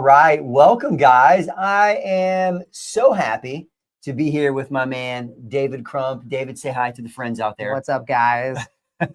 right. Welcome, guys. I am so happy to be here with my man, David Crump. David, say hi to the friends out there. What's up, guys?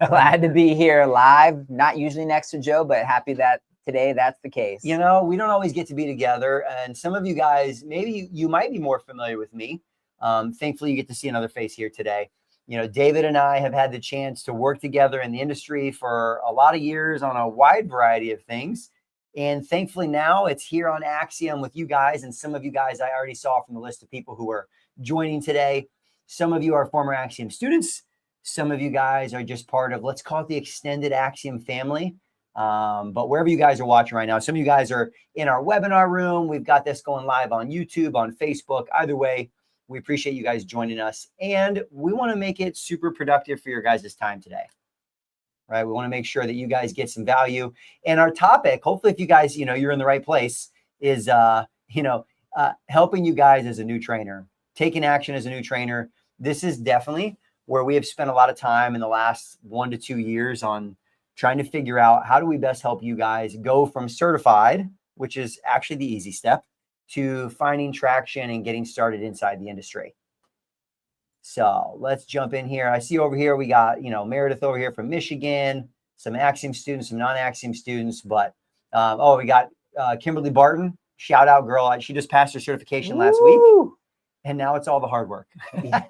Glad to be here live. Not usually next to Joe, but happy that today that's the case. You know, we don't always get to be together. And some of you guys, maybe you might be more familiar with me. Thankfully, you get to see another face here today. You know, David and I have had the chance to work together in the industry for a lot of years on a wide variety of things. And thankfully now it's here on Axiom with you guys. And some of you guys I already saw from the list of people who are joining today. Some of you are former Axiom students. Some of you guys are just part of, let's call it the extended Axiom family. But wherever you guys are watching right now, some of you guys are in our webinar room. We've got this going live on YouTube, on Facebook. Either way, we appreciate you guys joining us. And we want to make it super productive for your guys' time today. Right? We want to make sure that you guys get some value. And our topic, hopefully if you guys, you're in the right place, is, helping you guys as a new trainer, taking action as a new trainer. This is definitely where we have spent a lot of time in the last 1 to 2 years on trying to figure out how do we best help you guys go from certified, which is actually the easy step, to finding traction and getting started inside the industry. So let's jump in here. I see over here, we got, Meredith over here from Michigan, some Axiom students, some non-Axiom students, but, we got Kimberly Barton, shout out girl. She just passed her certification last week and now it's all the hard work. Yeah.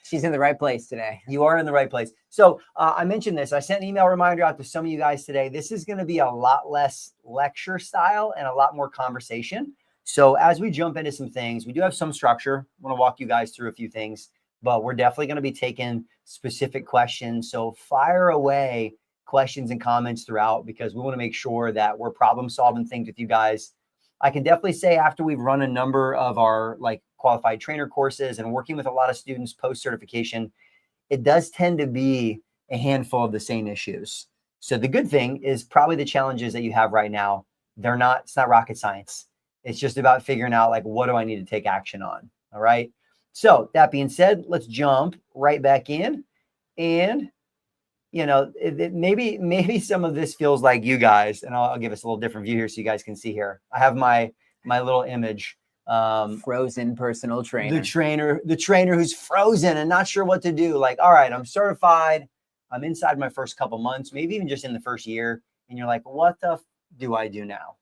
She's in the right place today. You are in the right place. So I mentioned this, I sent an email reminder out to some of you guys today. This is going to be a lot less lecture style and a lot more conversation. So as we jump into some things, we do have some structure. I want to walk you guys through a few things, but we're definitely going to be taking specific questions. So fire away questions and comments throughout because we want to make sure that we're problem solving things with you guys. I can definitely say after we've run a number of our qualified trainer courses and working with a lot of students post certification, it does tend to be a handful of the same issues. So the good thing is probably the challenges that you have right now, it's not rocket science. It's just about figuring out what do I need to take action on? All right. So that being said, let's jump right back in and, maybe some of this feels like you guys, and I'll give us a little different view here so you guys can see here. I have my little image. Frozen personal trainer. The trainer who's frozen and not sure what to do. All right, I'm certified. I'm inside my first couple months, maybe even just in the first year. And you're like, what the do I do now?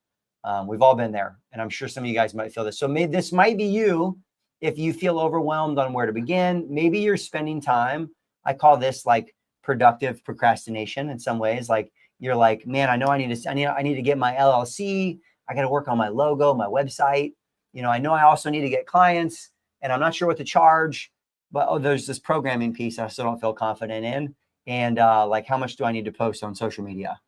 We've all been there. And I'm sure some of you guys might feel this. So maybe this might be you. If you feel overwhelmed on where to begin, maybe you're spending time. I call this productive procrastination in some ways. You're like, man, I know I need to get my LLC. I got to work on my logo, my website. I know I also need to get clients and I'm not sure what to charge, but there's this programming piece I still don't feel confident in. And how much do I need to post on social media?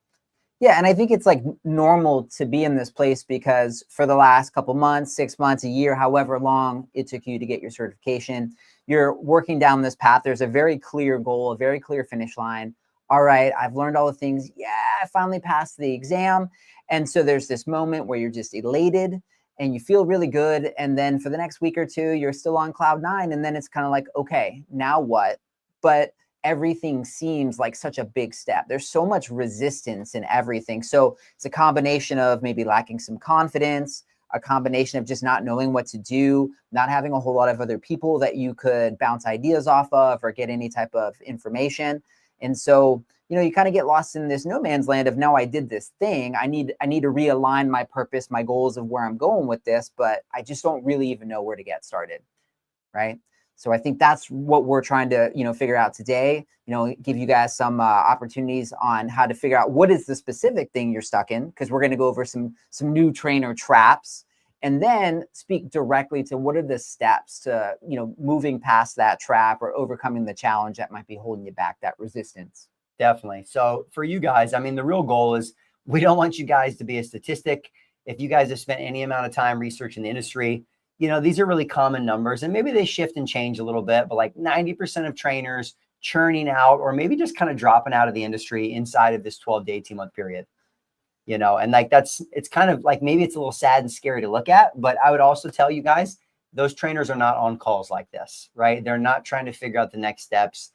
Yeah. And I think it's normal to be in this place because for the last couple months, 6 months, a year, however long it took you to get your certification, you're working down this path. There's a very clear goal, a very clear finish line. All right, I've learned all the things. Yeah, I finally passed the exam. And so there's this moment where you're just elated and you feel really good. And then for the next week or two, you're still on cloud 9. And then it's kind of like, okay, now what? But everything seems like such a big step. There's so much resistance in everything. So it's a combination of maybe lacking some confidence, a combination of just not knowing what to do, not having a whole lot of other people that you could bounce ideas off of or get any type of information. And so, you kind of get lost in this no man's land of, no, I did this thing. I need to realign my purpose, my goals of where I'm going with this, but I just don't really even know where to get started. Right. So I think that's what we're trying to, figure out today, give you guys some opportunities on how to figure out what is the specific thing you're stuck in, because we're going to go over some new trainer traps and then speak directly to what are the steps to, moving past that trap or overcoming the challenge that might be holding you back, that resistance. Definitely. So for you guys, the real goal is we don't want you guys to be a statistic. If you guys have spent any amount of time researching the industry, these are really common numbers and maybe they shift and change a little bit, but 90% of trainers churning out or maybe just kind of dropping out of the industry inside of this 12 to 18 month period, and it's kind of maybe it's a little sad and scary to look at, but I would also tell you guys, those trainers are not on calls like this, right? They're not trying to figure out the next steps.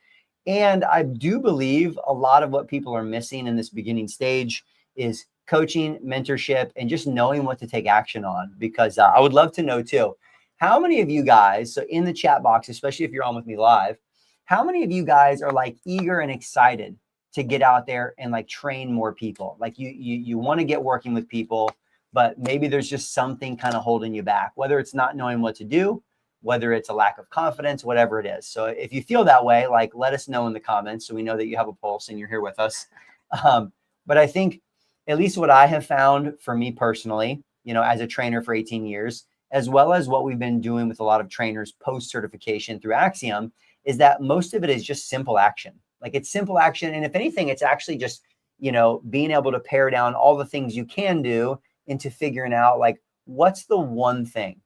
And I do believe a lot of what people are missing in this beginning stage is coaching, mentorship, and just knowing what to take action on. Because I would love to know too, how many of you guys, so in the chat box, especially if you're on with me live, how many of you guys are like eager and excited to get out there and like train more people? Like you want to get working with people, but maybe there's just something kind of holding you back, whether it's not knowing what to do, whether it's a lack of confidence, whatever it is. So if you feel that way, like let us know in the comments so we know that you have a pulse and you're here with us. But I think at least what I have found for me personally, as a trainer for 18 years, as well as what we've been doing with a lot of trainers post-certification through Axiom, is that most of it is just simple action. Like it's simple action. And if anything, it's actually just, being able to pare down all the things you can do into figuring out like, what's the one thing?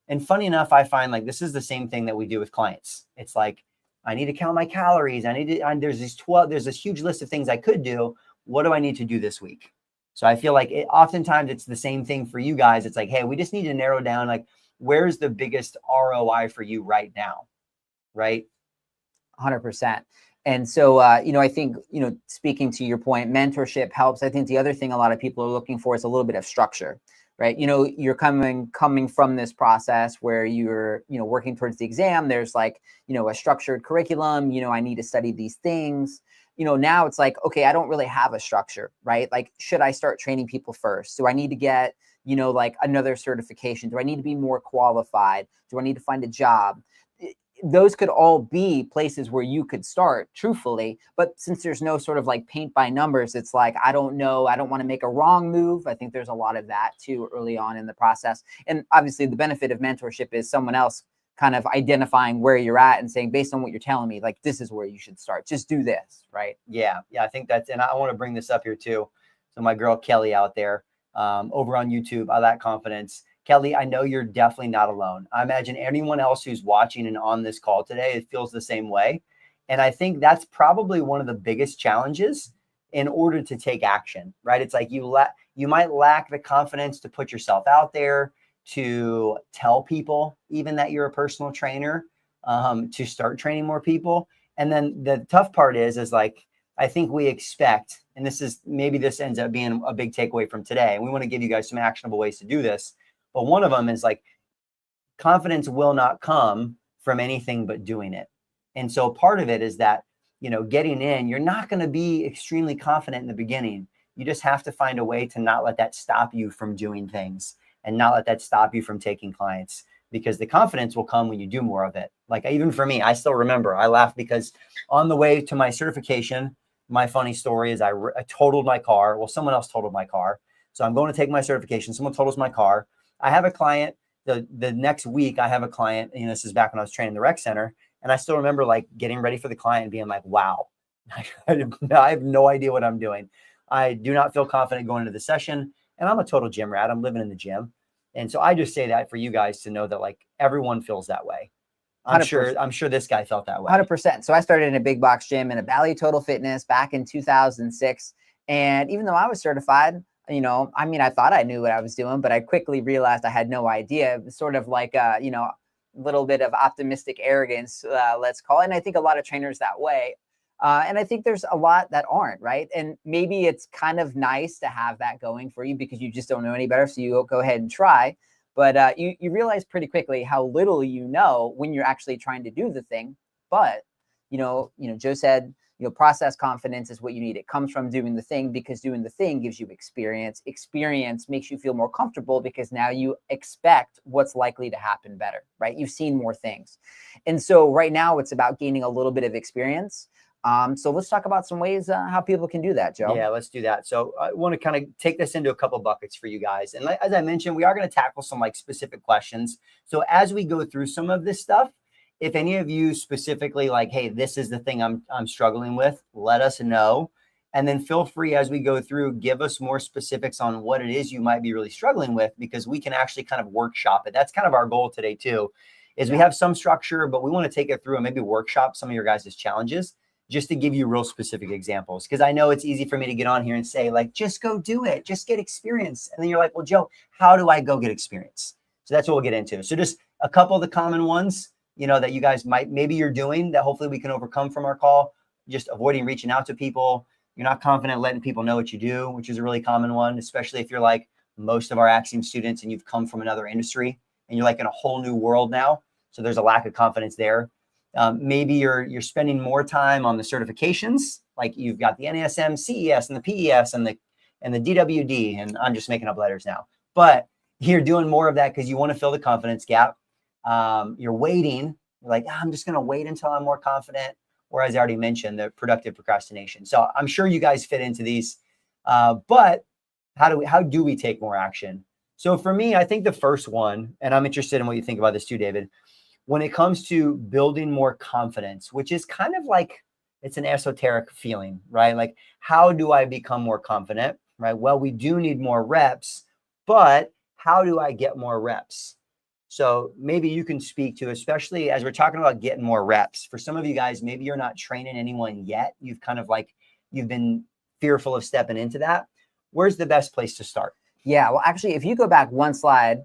And funny enough, I find like this is the same thing that we do with clients. It's like, I need to count my calories. There's this huge list of things I could do. What do I need to do this week? So I feel like oftentimes it's the same thing for you guys. It's like, hey, we just need to narrow down like, where's the biggest ROI for you right now? Right? 100%. And so, I think, speaking to your point, mentorship helps. I think the other thing a lot of people are looking for is a little bit of structure, right? You're coming from this process where you're, working towards the exam. There's like, a structured curriculum, I need to study these things. Now it's like, okay, I don't really have a structure, right? Like, should I start training people first? Do I need to get, like another certification? Do I need to be more qualified? Do I need to find a job? Those could all be places where you could start, truthfully. But since there's no sort of like paint by numbers, it's like, I don't know. I don't want to make a wrong move. I think there's a lot of that too early on in the process. And obviously the benefit of mentorship is someone else kind of identifying where you're at and saying, based on what you're telling me, like, this is where you should start. Just do this, right? Yeah. I think and I want to bring this up here too. So my girl Kelly out there over on YouTube, I Lack Confidence. Kelly, I know you're definitely not alone. I imagine anyone else who's watching and on this call today, it feels the same way. And I think that's probably one of the biggest challenges in order to take action, right? It's like you might lack the confidence to put yourself out there, to tell people even that you're a personal trainer, to start training more people. And then the tough part is like, I think we expect, and this ends up being a big takeaway from today. And we want to give you guys some actionable ways to do this. But one of them is like, confidence will not come from anything but doing it. And so part of it is that, getting in, you're not going to be extremely confident in the beginning. You just have to find a way to not let that stop you from doing things and not let that stop you from taking clients, because the confidence will come when you do more of it. Like even for me, I still remember, I laughed because on the way to my certification, my funny story is I totaled my car. Well, someone else totaled my car. So I'm going to take my certification. Someone totals my car. I have a client the next week. I have a client, this is back when I was training the rec center. And I still remember like getting ready for the client and being like, wow, I have no idea what I'm doing. I do not feel confident going into the session. And I'm a total gym rat. I'm living in the gym. And so I just say that for you guys to know that like everyone feels that way. I'm 100%. sure this guy felt that way. 100%. So I started in a big box gym in a Bally Total Fitness back in 2006. And even though I was certified, I thought I knew what I was doing, but I quickly realized I had no idea. It was sort of like, a little bit of optimistic arrogance, let's call it. And I think a lot of trainers that way. And I think there's a lot that aren't, right? And maybe it's kind of nice to have that going for you because you just don't know any better. So you go ahead and try. But you realize pretty quickly how little you know when you're actually trying to do the thing. But, Joe said, process confidence is what you need. It comes from doing the thing, because doing the thing gives you experience. Experience makes you feel more comfortable because now you expect what's likely to happen better, right? You've seen more things. And so right now it's about gaining a little bit of experience. So let's talk about some ways how people can do that, Joe. Yeah, let's do that. So I want to kind of take this into a couple buckets for you guys. And as I mentioned, we are going to tackle some like specific questions. So as we go through some of this stuff, if any of you specifically like, hey, this is the thing I'm struggling with, let us know. And then feel free as we go through, give us more specifics on what it is you might be really struggling with, because we can actually kind of workshop it. That's kind of our goal today too, is we have some structure, but we want to take it through and maybe workshop some of your guys' challenges, just to give you real specific examples. Because I know it's easy for me to get on here and say like, just go do it, just get experience. And then you're like, well, Joe, how do I go get experience? So that's what we'll get into. So just a couple of the common ones, that you guys maybe you're doing that hopefully we can overcome from our call. Just avoiding reaching out to people, You're not confident letting people know what you do, which is a really common one, especially if you're like most of our Axiom students and you've come from another industry and you're like in a whole new world now. So there's a lack of confidence there. Maybe you're spending more time on the certifications, like you've got the NASM, CES, and the PES, and the DWD, and I'm just making up letters now. But you're doing more of that because you want to fill the confidence gap. You're waiting. You're like, I'm just going to wait until I'm more confident. Or as I already mentioned, the productive procrastination. So I'm sure you guys fit into these. But how do we take more action? So for me, I think the first one, and I'm interested in what you think about this too, David, when it comes to building more confidence, which is kind of like, it's an esoteric feeling, right? Like, how do I become more confident, right? Well, we do need more reps, but how do I get more reps? So maybe you can speak to, especially as we're talking about getting more reps, for some of you guys, maybe you're not training anyone yet. You've kind of like, you've been fearful of stepping into that. Where's the best place to start? Yeah, well, actually, if you go back one slide,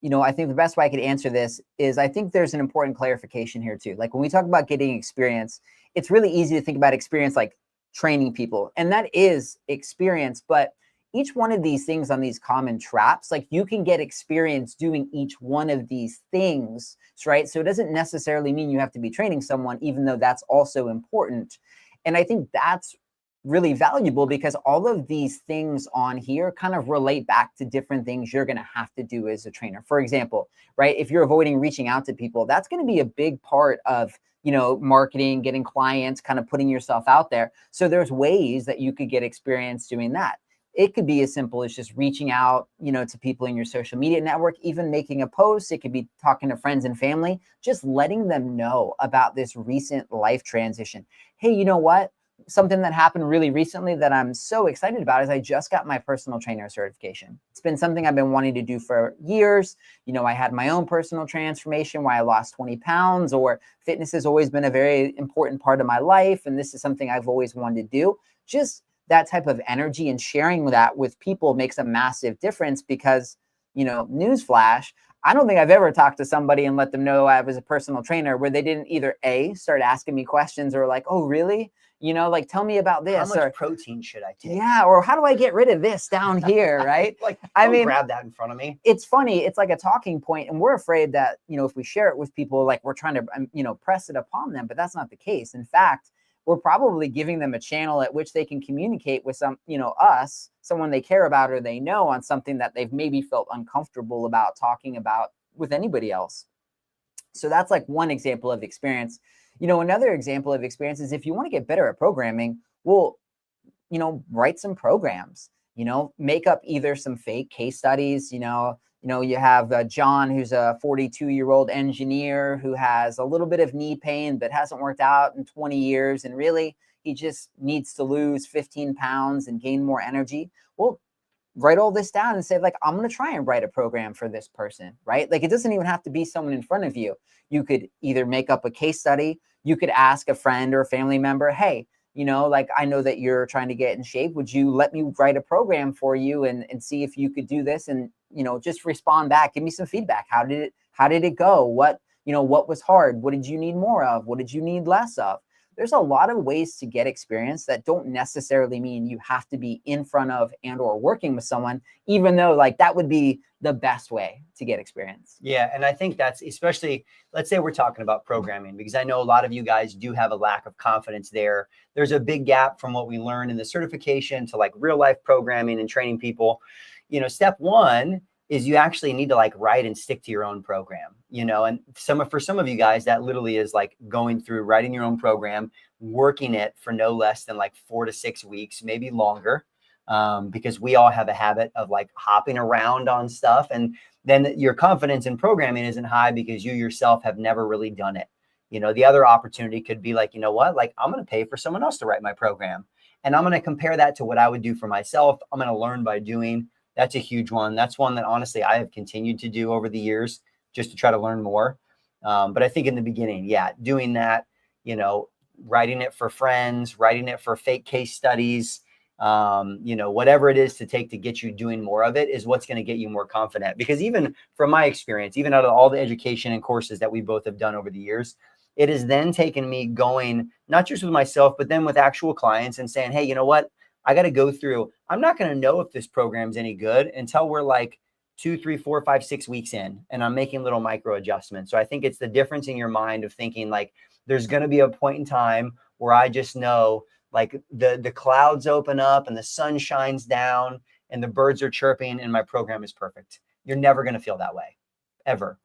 I think the best way I could answer this is I think there's an important clarification here too. Like when we talk about getting experience, it's really easy to think about experience like training people, and that is experience. But each one of these things on these common traps, like you can get experience doing each one of these things, right? So it doesn't necessarily mean you have to be training someone, even though that's also important. And I think that's really valuable because all of these things on here kind of relate back to different things you're going to have to do as a trainer. For example, right, if you're avoiding reaching out to people, that's going to be a big part of marketing, getting clients, kind of putting yourself out there. So there's ways that you could get experience doing that. It could be as simple as just reaching out, to people in your social media network, even making a post. It could be talking to friends and family, just letting them know about this recent life transition. Hey, you know what? Something that happened really recently that I'm so excited about is I just got my personal trainer certification. It's been something I've been wanting to do for years. I had my own personal transformation where I lost 20 pounds, or fitness has always been a very important part of my life. And this is something I've always wanted to do. Just that type of energy and sharing that with people makes a massive difference because, newsflash, I don't think I've ever talked to somebody and let them know I was a personal trainer where they didn't either A, start asking me questions or like, oh, really? Like, tell me about this. How much protein should I take? Yeah, or how do I get rid of this down here, right? Like, I mean, grab that in front of me. It's funny. It's like a talking point, and we're afraid that, if we share it with people, like we're trying to, press it upon them, but that's not the case. In fact, we're probably giving them a channel at which they can communicate with us, someone they care about or they know, on something that they've maybe felt uncomfortable about talking about with anybody else. So that's like one example of experience. Another example of experience is if you want to get better at programming, well, write some programs, make up either some fake case studies. You have John, who's a 42-year-old engineer who has a little bit of knee pain, but hasn't worked out in 20 years. And really, he just needs to lose 15 pounds and gain more energy. Well, write all this down and say, like, I'm going to try and write a program for this person, right? Like, it doesn't even have to be someone in front of you. You could either make up a case study. You could ask a friend or a family member, hey, like, I know that you're trying to get in shape. Would you let me write a program for you and see if you could do this? And, just respond back. Give me some feedback. How did it go? What was hard? What did you need more of? What did you need less of? There's a lot of ways to get experience that don't necessarily mean you have to be in front of and or working with someone, even though like that would be the best way to get experience. Yeah. And I think that's especially, let's say we're talking about programming, because I know a lot of you guys do have a lack of confidence there. There's a big gap from what we learned in the certification to like real life programming and training people. Step one is you actually need to like write and stick to your own program, and for some of you guys, that literally is like going through writing your own program, working it for no less than like 4 to 6 weeks, maybe longer, because we all have a habit of like hopping around on stuff. And then your confidence in programming isn't high because you yourself have never really done it. The other opportunity could be like, like I'm going to pay for someone else to write my program, and I'm going to compare that to what I would do for myself. I'm going to learn by doing. That's a huge one. That's one that honestly I have continued to do over the years just to try to learn more. But I think in the beginning, yeah, doing that, writing it for friends, writing it for fake case studies, whatever it is to take to get you doing more of it is what's going to get you more confident. Because even from my experience, even out of all the education and courses that we both have done over the years, It has then taken me going, not just with myself, but then with actual clients and saying, hey, you know what? I got to go through, I'm not going to know if this program's any good until we're like 2, 3, 4, 5, 6 weeks in, and I'm making little micro adjustments. So I think it's the difference in your mind of thinking like, there's going to be a point in time where I just know like the clouds open up and the sun shines down and the birds are chirping and my program is perfect. You're never going to feel that way ever.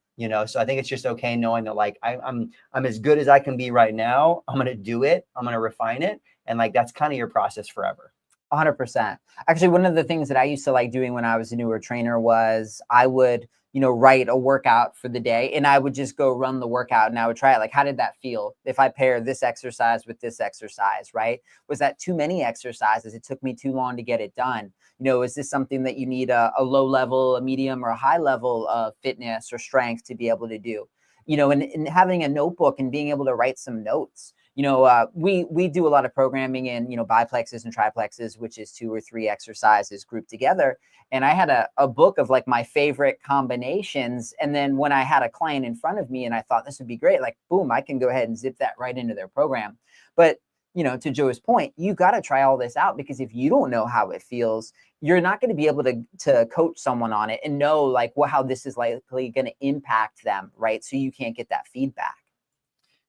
So I think it's just okay knowing that like I'm as good as I can be right now. I'm going to do it. I'm going to refine it. And like, that's kind of your process forever. 100%. Actually, one of the things that I used to like doing when I was a newer trainer was I would, write a workout for the day and I would just go run the workout and I would try it. Like, how did that feel if I pair this exercise with this exercise, right? Was that too many exercises? It took me too long to get it done. Is this something that you need a low level, a medium, or a high level of fitness or strength to be able to do? And having a notebook and being able to write some notes. We do a lot of programming in, biplexes and triplexes, which is 2 or 3 exercises grouped together. And I had a book of like my favorite combinations. And then when I had a client in front of me and I thought this would be great, like, boom, I can go ahead and zip that right into their program. But, to Joe's point, you got to try all this out, because if you don't know how it feels, you're not going to be able to coach someone on it and know like how this is likely going to impact them. Right. So you can't get that feedback.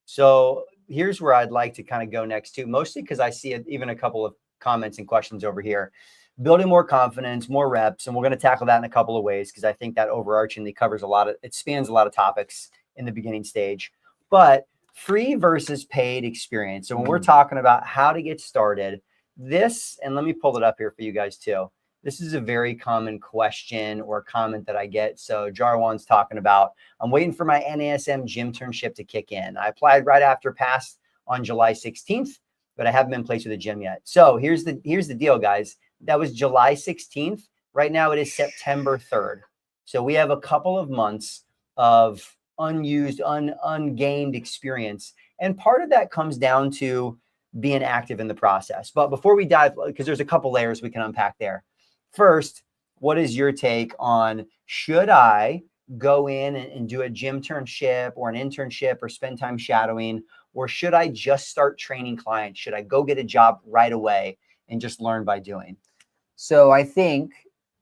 So here's where I'd like to kind of go next to, mostly because I see even a couple of comments and questions over here. Building more confidence, more reps, and we're going to tackle that in a couple of ways, because I think that overarchingly covers it spans a lot of topics in the beginning stage. But free versus paid experience. So when we're talking about how to get started, and let me pull it up here for you guys too. This is a very common question or comment that I get. So Jarwan's talking about, I'm waiting for my NASM gym internship to kick in. I applied right after pass on July 16th, but I haven't been placed with a gym yet. So here's the deal, guys. That was July 16th. Right now it is September 3rd. So we have a couple of months of unused, ungained experience. And part of that comes down to being active in the process. But before we dive, because there's a couple layers we can unpack there. First, what is your take on, should I go in and do a gym internship or an internship or spend time shadowing, or should I just start training clients? Should I go get a job right away and just learn by doing? So I think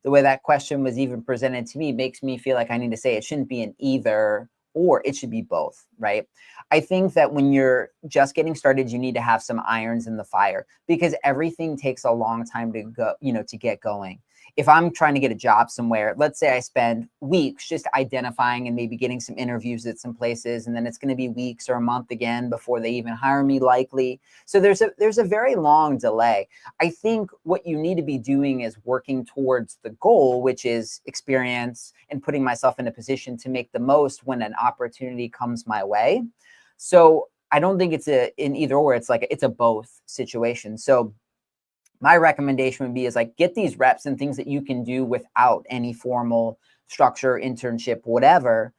the way that question was even presented to me makes me feel like I need to say it shouldn't be an either or, it should be both, right? I think that when you're just getting started, you need to have some irons in the fire, because everything takes a long time to go, to get going. If I'm trying to get a job somewhere, let's say I spend weeks just identifying and maybe getting some interviews at some places, and then it's going to be weeks or a month again before they even hire me, likely. So there's a very long delay. I think what you need to be doing is working towards the goal, which is experience and putting myself in a position to make the most when an opportunity comes my way. So I don't think it's an either or, it's a both situation. So my recommendation would be like, get these reps and things that you can do without any formal structure, internship, whatever,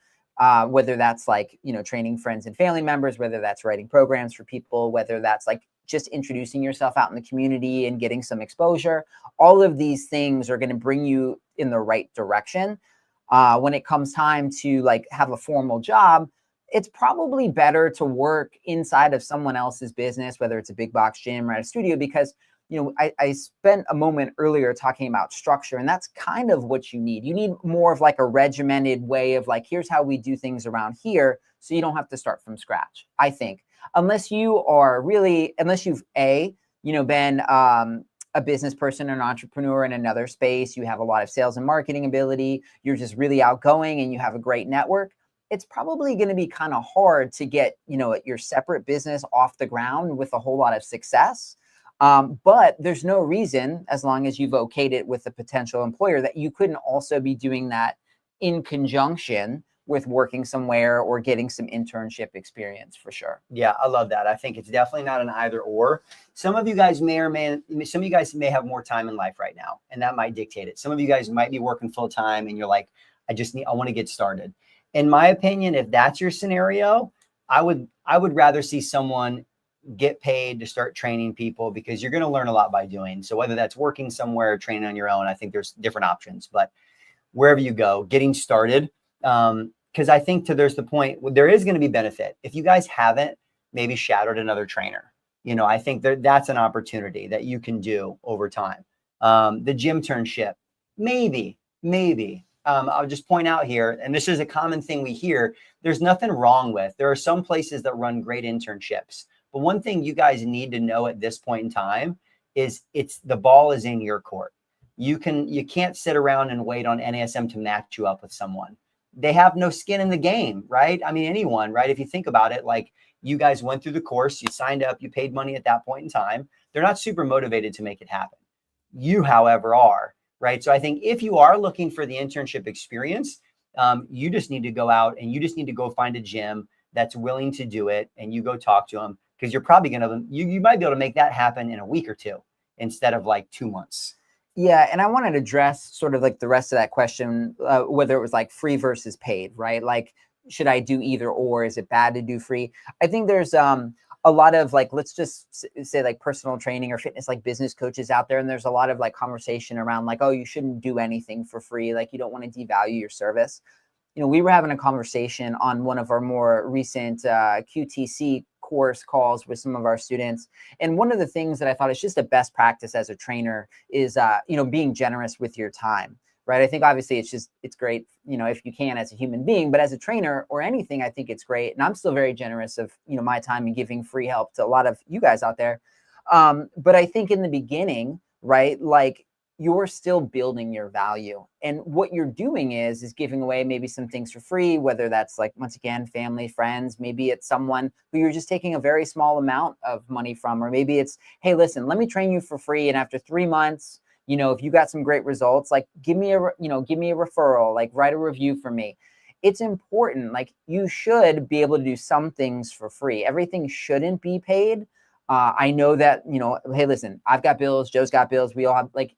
whether that's like, training friends and family members, whether that's writing programs for people, whether that's like just introducing yourself out in the community and getting some exposure. All of these things are going to bring you in the right direction. When it comes time to like have a formal job, it's probably better to work inside of someone else's business, whether it's a big box gym or at a studio, because I spent a moment earlier talking about structure, and that's kind of what you need. You need more of like a regimented way of like, here's how we do things around here, so you don't have to start from scratch, I think. Unless you've been a business person, an entrepreneur in another space, you have a lot of sales and marketing ability, you're just really outgoing and you have a great network, it's probably going to be kind of hard to get, your separate business off the ground with a whole lot of success. But there's no reason, as long as you've okayed it with a potential employer, that you couldn't also be doing that in conjunction with working somewhere or getting some internship experience, for sure. Yeah, I love that. I think it's definitely not an either or. Some of you guys may have more time in life right now, and that might dictate it. Some of you guys might be working full time and you're like, I want to get started. In my opinion, if that's your scenario, I would rather see someone get paid to start training people, because you're going to learn a lot by doing. So whether that's working somewhere or training on your own, I think there's different options, but wherever you go, getting started. because I think there's the point there is going to be benefit. If you guys haven't maybe shadowed another trainer, I think that's an opportunity that you can do over time. The gym internship, maybe. I'll just point out here, and this is a common thing we hear, there's nothing wrong with. There are some places that run great internships. But one thing you guys need to know at this point in time is the ball is in your court. You can't sit around and wait on NASM to match you up with someone. They have no skin in the game, right? I mean, anyone, right? If you think about it, like you guys went through the course, you signed up, you paid money at that point in time. They're not super motivated to make it happen. You, however, are. Right. So I think if you are looking for the internship experience, you just need to go out and you just need to go find a gym that's willing to do it. And you go talk to them, because you're probably going to, you might be able to make that happen in a week or two instead of like 2 months. Yeah. And I wanted to address sort of like the rest of that question, whether it was like free versus paid, right? Like, should I do either or? Is it bad to do free? I think there's a lot of like, let's just say like personal training or fitness, like business coaches out there. And there's a lot of like conversation around like, oh, you shouldn't do anything for free. Like you don't want to devalue your service. We were having a conversation on one of our more recent QTC course calls with some of our students. And one of the things that I thought is just a best practice as a trainer is, being generous with your time. Right. I think obviously it's great, if you can as a human being, but as a trainer or anything, I think it's great. And I'm still very generous of, my time and giving free help to a lot of you guys out there. But I think in the beginning, right, like you're still building your value. And what you're doing is giving away maybe some things for free, whether that's like, once again, family, friends, maybe it's someone who you're just taking a very small amount of money from, or maybe it's, hey, listen, let me train you for free. And after 3 months, if you got some great results, like give me a referral, like write a review for me. It's important. Like you should be able to do some things for free. Everything shouldn't be paid. I know that, hey, listen, I've got bills. Joe's got bills. We all have, like,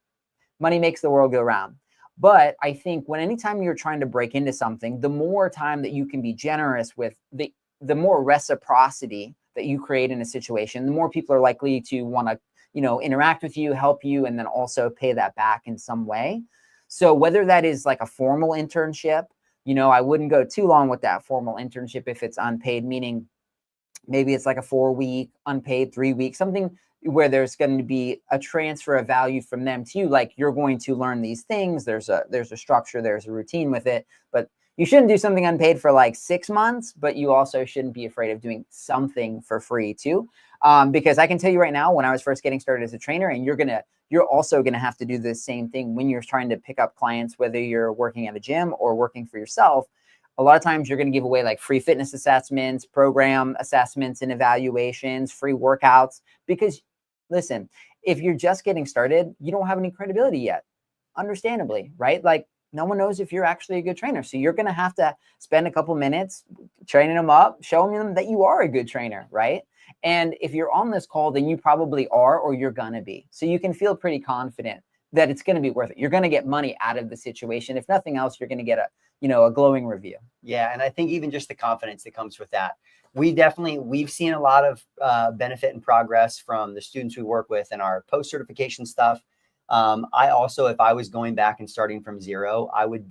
money makes the world go round. But I think anytime you're trying to break into something, the more time that you can be generous with, the more reciprocity that you create in a situation, the more people are likely to want to interact with you, help you, and then also pay that back in some way. So whether that is like a formal internship, I wouldn't go too long with that formal internship if it's unpaid, meaning maybe it's like a 4-week, unpaid, 3-week, something where there's going to be a transfer of value from them to you. Like you're going to learn these things. There's a structure, there's a routine with it, but you shouldn't do something unpaid for like 6 months, but you also shouldn't be afraid of doing something for free too. Because I can tell you right now, when I was first getting started as a trainer, and you're also going to have to do the same thing when you're trying to pick up clients, whether you're working at a gym or working for yourself. A lot of times you're going to give away like free fitness assessments, program assessments and evaluations, free workouts, because listen, if you're just getting started, you don't have any credibility yet, understandably, right? Like no one knows if you're actually a good trainer. So you're going to have to spend a couple minutes training them up, showing them that you are a good trainer, right? And if you're on this call, then you probably are, or you're going to be. So you can feel pretty confident that it's going to be worth it. You're going to get money out of the situation. If nothing else, you're going to get a glowing review. Yeah. And I think even just the confidence that comes with that, we've seen a lot of benefit and progress from the students we work with in our post-certification stuff. I also, if I was going back and starting from zero, I would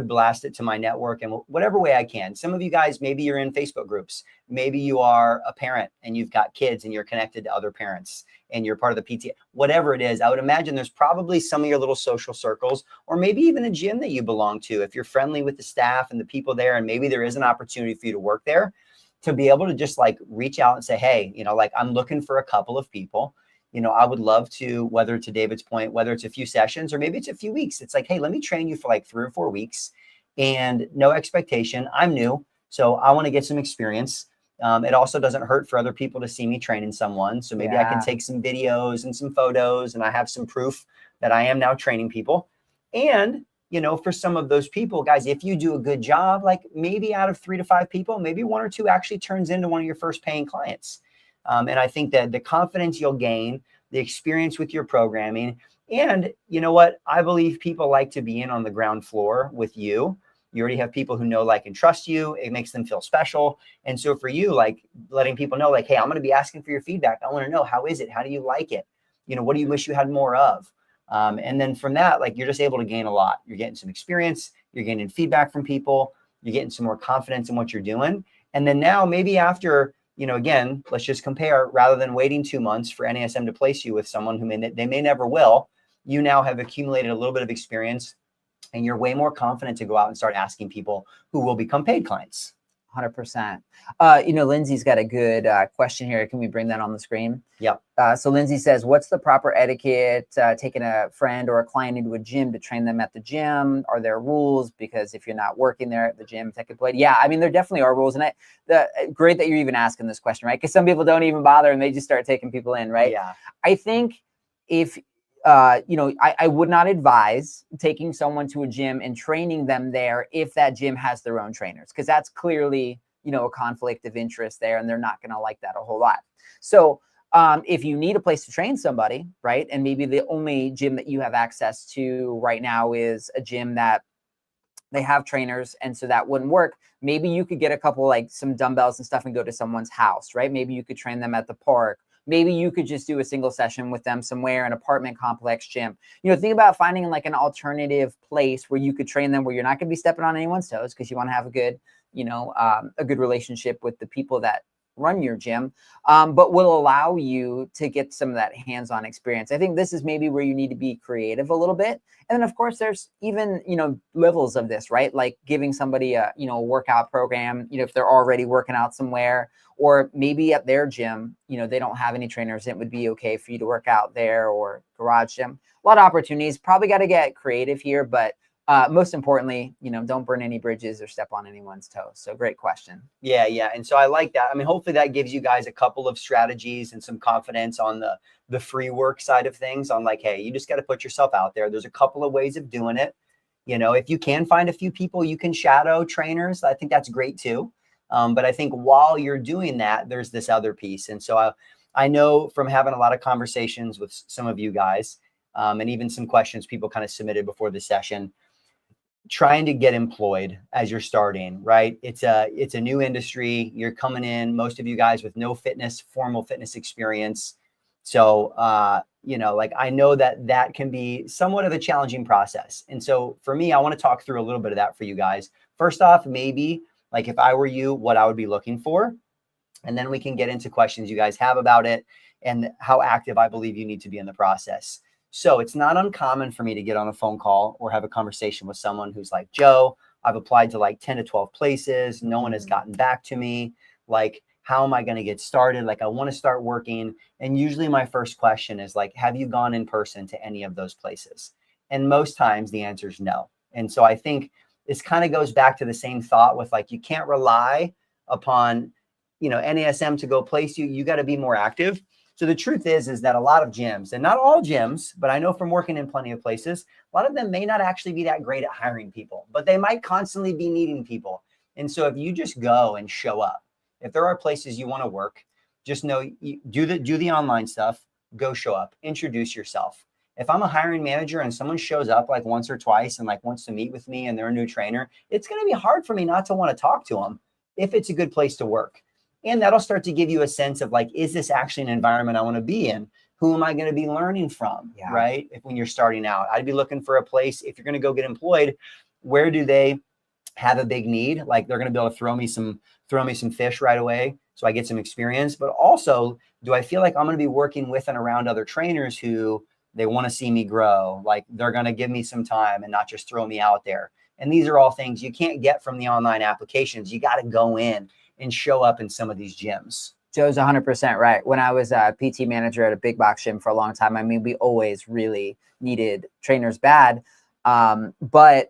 blast it to my network in whatever way I can. Some of you guys, maybe you're in Facebook groups. Maybe you are a parent and you've got kids and you're connected to other parents and you're part of the PTA, whatever it is. I would imagine there's probably some of your little social circles, or maybe even a gym that you belong to. If you're friendly with the staff and the people there, and maybe there is an opportunity for you to work there, to be able to just like reach out and say, hey, like I'm looking for a couple of people. I would love to, whether to David's point, whether it's a few sessions or maybe it's a few weeks. It's like, hey, let me train you for like 3 or 4 weeks and no expectation. I'm new, so I want to get some experience. It also doesn't hurt for other people to see me training someone. So maybe I can take some videos and some photos and I have some proof that I am now training people. And, for some of those people, guys, if you do a good job, like maybe out of 3 to 5 people, maybe 1 or 2 actually turns into one of your first paying clients. And I think that the confidence you'll gain, the experience with your programming, and you know what? I believe people like to be in on the ground floor with you. You already have people who know, like, and trust you. It makes them feel special. And so for you, like letting people know, like, hey, I'm going to be asking for your feedback. I want to know, how is it? How do you like it? What do you wish you had more of? And then from that, like, you're just able to gain a lot. You're getting some experience. You're getting feedback from people. you're getting some more confidence in what you're doing. And then now maybe after, again, let's just compare, rather than waiting 2 months for NASM to place you with someone who they may never will, you now have accumulated a little bit of experience and you're way more confident to go out and start asking people who will become paid clients. 100%. Lindsay's got a good question here. Can we bring that on the screen? Yep. So Lindsay says, what's the proper etiquette taking a friend or a client into a gym to train them at the gym? Are there rules? Because if you're not working there at the gym, technically, yeah, I mean, there definitely are rules. And great that you're even asking this question, right? Because some people don't even bother and they just start taking people in, right? Yeah. I think if I would not advise taking someone to a gym and training them there if that gym has their own trainers, because that's clearly, a conflict of interest there, and they're not going to like that a whole lot. So if you need a place to train somebody, right, and maybe the only gym that you have access to right now is a gym that they have trainers, and so that wouldn't work. Maybe you could get a couple, like some dumbbells and stuff and go to someone's house, right? Maybe you could train them at the park. Maybe you could just do a single session with them somewhere, an apartment complex gym. Think about finding like an alternative place where you could train them, where you're not going to be stepping on anyone's toes, because you want to have a good, a good relationship with the people that run your gym, but will allow you to get some of that hands-on experience. I think this is maybe where you need to be creative a little bit. And then of course there's even, levels of this, right? Like giving somebody a, a workout program, if they're already working out somewhere, or maybe at their gym, they don't have any trainers. It would be okay for you to work out there, or garage gym. A lot of opportunities. Probably got to get creative here, but most importantly, don't burn any bridges or step on anyone's toes. So great question. Yeah. And so I like that. I mean, hopefully that gives you guys a couple of strategies and some confidence on the free work side of things, on like, hey, you just got to put yourself out there. There's a couple of ways of doing it. If you can find a few people you can shadow trainers, I think that's great too. But I think while you're doing that, there's this other piece. And so I know from having a lot of conversations with some of you guys, and even some questions people kind of submitted before the session, trying to get employed as you're starting, right? It's a new industry. You're coming in, most of you guys with no formal fitness experience. So, like I know that can be somewhat of a challenging process. And so for me, I want to talk through a little bit of that for you guys. First off, maybe like if I were you, what I would be looking for. And then we can get into questions you guys have about it and how active I believe you need to be in the process. So it's not uncommon for me to get on a phone call or have a conversation with someone who's like, Joe, I've applied to like 10 to 12 places. No one has gotten back to me. Like, how am I going to get started? Like, I want to start working. And usually my first question is like, have you gone in person to any of those places? And most times the answer is no. And so I think this kind of goes back to the same thought with like, you can't rely upon, NASM to go place you. You got to be more active. So the truth is that a lot of gyms, and not all gyms, but I know from working in plenty of places, a lot of them may not actually be that great at hiring people, but they might constantly be needing people. And so if you just go and show up, if there are places you want to work, just know, do the online stuff, go show up, introduce yourself. If I'm a hiring manager and someone shows up like once or twice and like wants to meet with me and they're a new trainer, it's going to be hard for me not to want to talk to them if it's a good place to work. And that'll start to give you a sense of like, is this actually an environment I want to be in? Who am I going to be learning from? Yeah. Right? When you're starting out, I'd be looking for a place, if you're going to go get employed, where do they have a big need? Like they're going to be able to throw me some fish right away so I get some experience. But also, do I feel like I'm going to be working with and around other trainers who they want to see me grow? Like they're going to give me some time and not just throw me out there. And these are all things you can't get from the online applications. You got to go in and show up in some of these gyms. Joe's 100% right. When I was a PT manager at a big box gym for a long time, I mean, we always really needed trainers bad. But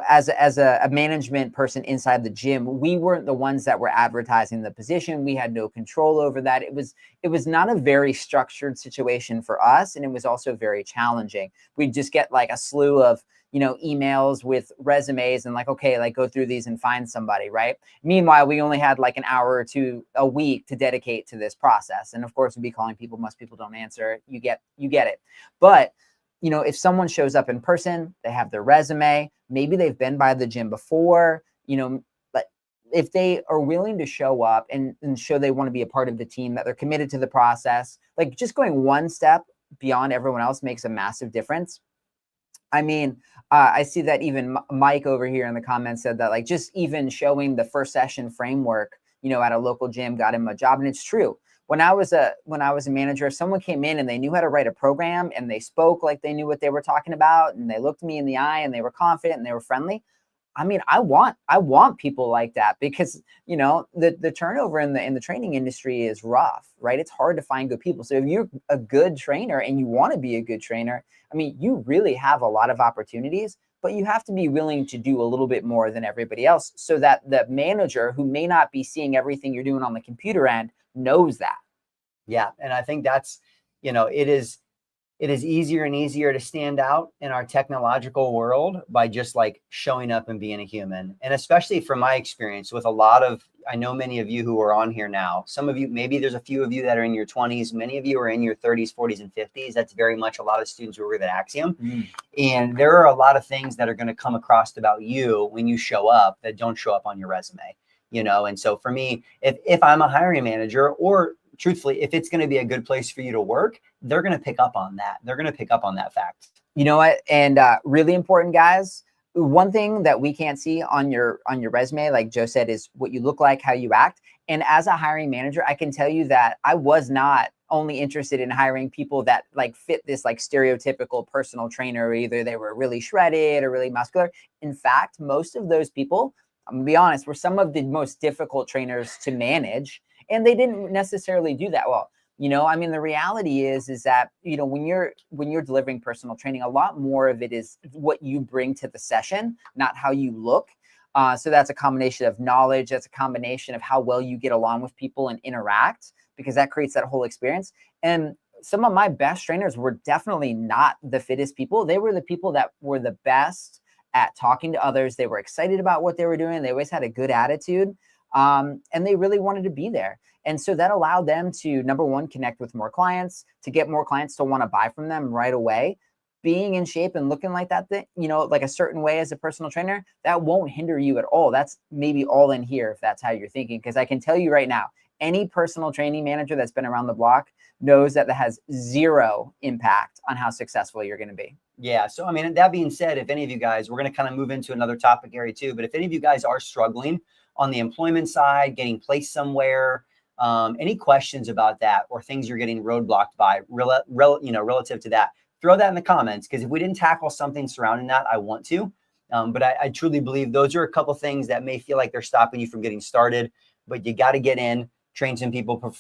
as a management person inside the gym, we weren't the ones that were advertising the position. We had no control over that. It was not a very structured situation for us. And it was also very challenging. We'd just get like a slew of emails with resumes and like, okay, like go through these and find somebody, right? Meanwhile, we only had like an hour or two a week to dedicate to this process. And of course, we'd be calling people. Most people don't answer. You get it. But, if someone shows up in person, they have their resume, maybe they've been by the gym before, but if they are willing to show up and show they want to be a part of the team, that they're committed to the process, like just going one step beyond everyone else makes a massive difference. I mean, I see that even Mike over here in the comments said that like just even showing the first session framework, at a local gym got him a job. And it's true. When I was a manager, if someone came in and they knew how to write a program and they spoke like they knew what they were talking about and they looked me in the eye and they were confident and they were friendly, I mean, I want people like that because, the turnover in the training industry is rough, right? It's hard to find good people. So if you're a good trainer and you want to be a good trainer, I mean, you really have a lot of opportunities, but you have to be willing to do a little bit more than everybody else so that the manager who may not be seeing everything you're doing on the computer end knows that. Yeah. And I think that's, it is easier and easier to stand out in our technological world by just like showing up and being a human. And especially from my experience with I know many of you who are on here now, some of you, maybe there's a few of you that are in your 20s, many of you are in your 30s, 40s, and 50s. That's very much a lot of students who are with Axiom. And there are a lot of things that are going to come across about you when you show up that don't show up on your resume, And so for me, if I'm a hiring manager, or truthfully, if it's going to be a good place for you to work, they're going to pick up on that. They're going to pick up on that fact. You know what? And really important, guys. One thing that we can't see on your resume, like Joe said, is what you look like, how you act. And as a hiring manager, I can tell you that I was not only interested in hiring people that like fit this like stereotypical personal trainer. Either they were really shredded or really muscular. In fact, most of those people, I'm gonna be honest, were some of the most difficult trainers to manage. And they didn't necessarily do that well. I mean, the reality is that, when you're delivering personal training, a lot more of it is what you bring to the session, not how you look. So that's a combination of knowledge. That's a combination of how well you get along with people and interact, because that creates that whole experience. And some of my best trainers were definitely not the fittest people. They were the people that were the best at talking to others. They were excited about what they were doing. They always had a good attitude. And they really wanted to be there. And so that allowed them to, number one, connect with more clients, to get more clients to want to buy from them right away. Being in shape and looking like that, like a certain way as a personal trainer, that won't hinder you at all. That's maybe all in here if that's how you're thinking. Because I can tell you right now, any personal training manager that's been around the block knows that has zero impact on how successful you're going to be. Yeah. So, I mean, that being said, if any of you guys, we're going to kind of move into another topic area too, but if any of you guys are struggling on the employment side, getting placed somewhere, any questions about that or things you're getting roadblocked by relative to that, throw that in the comments. Because if we didn't tackle something surrounding that, I want to. But I truly believe those are a couple things that may feel like they're stopping you from getting started, but you got to get in, train some people,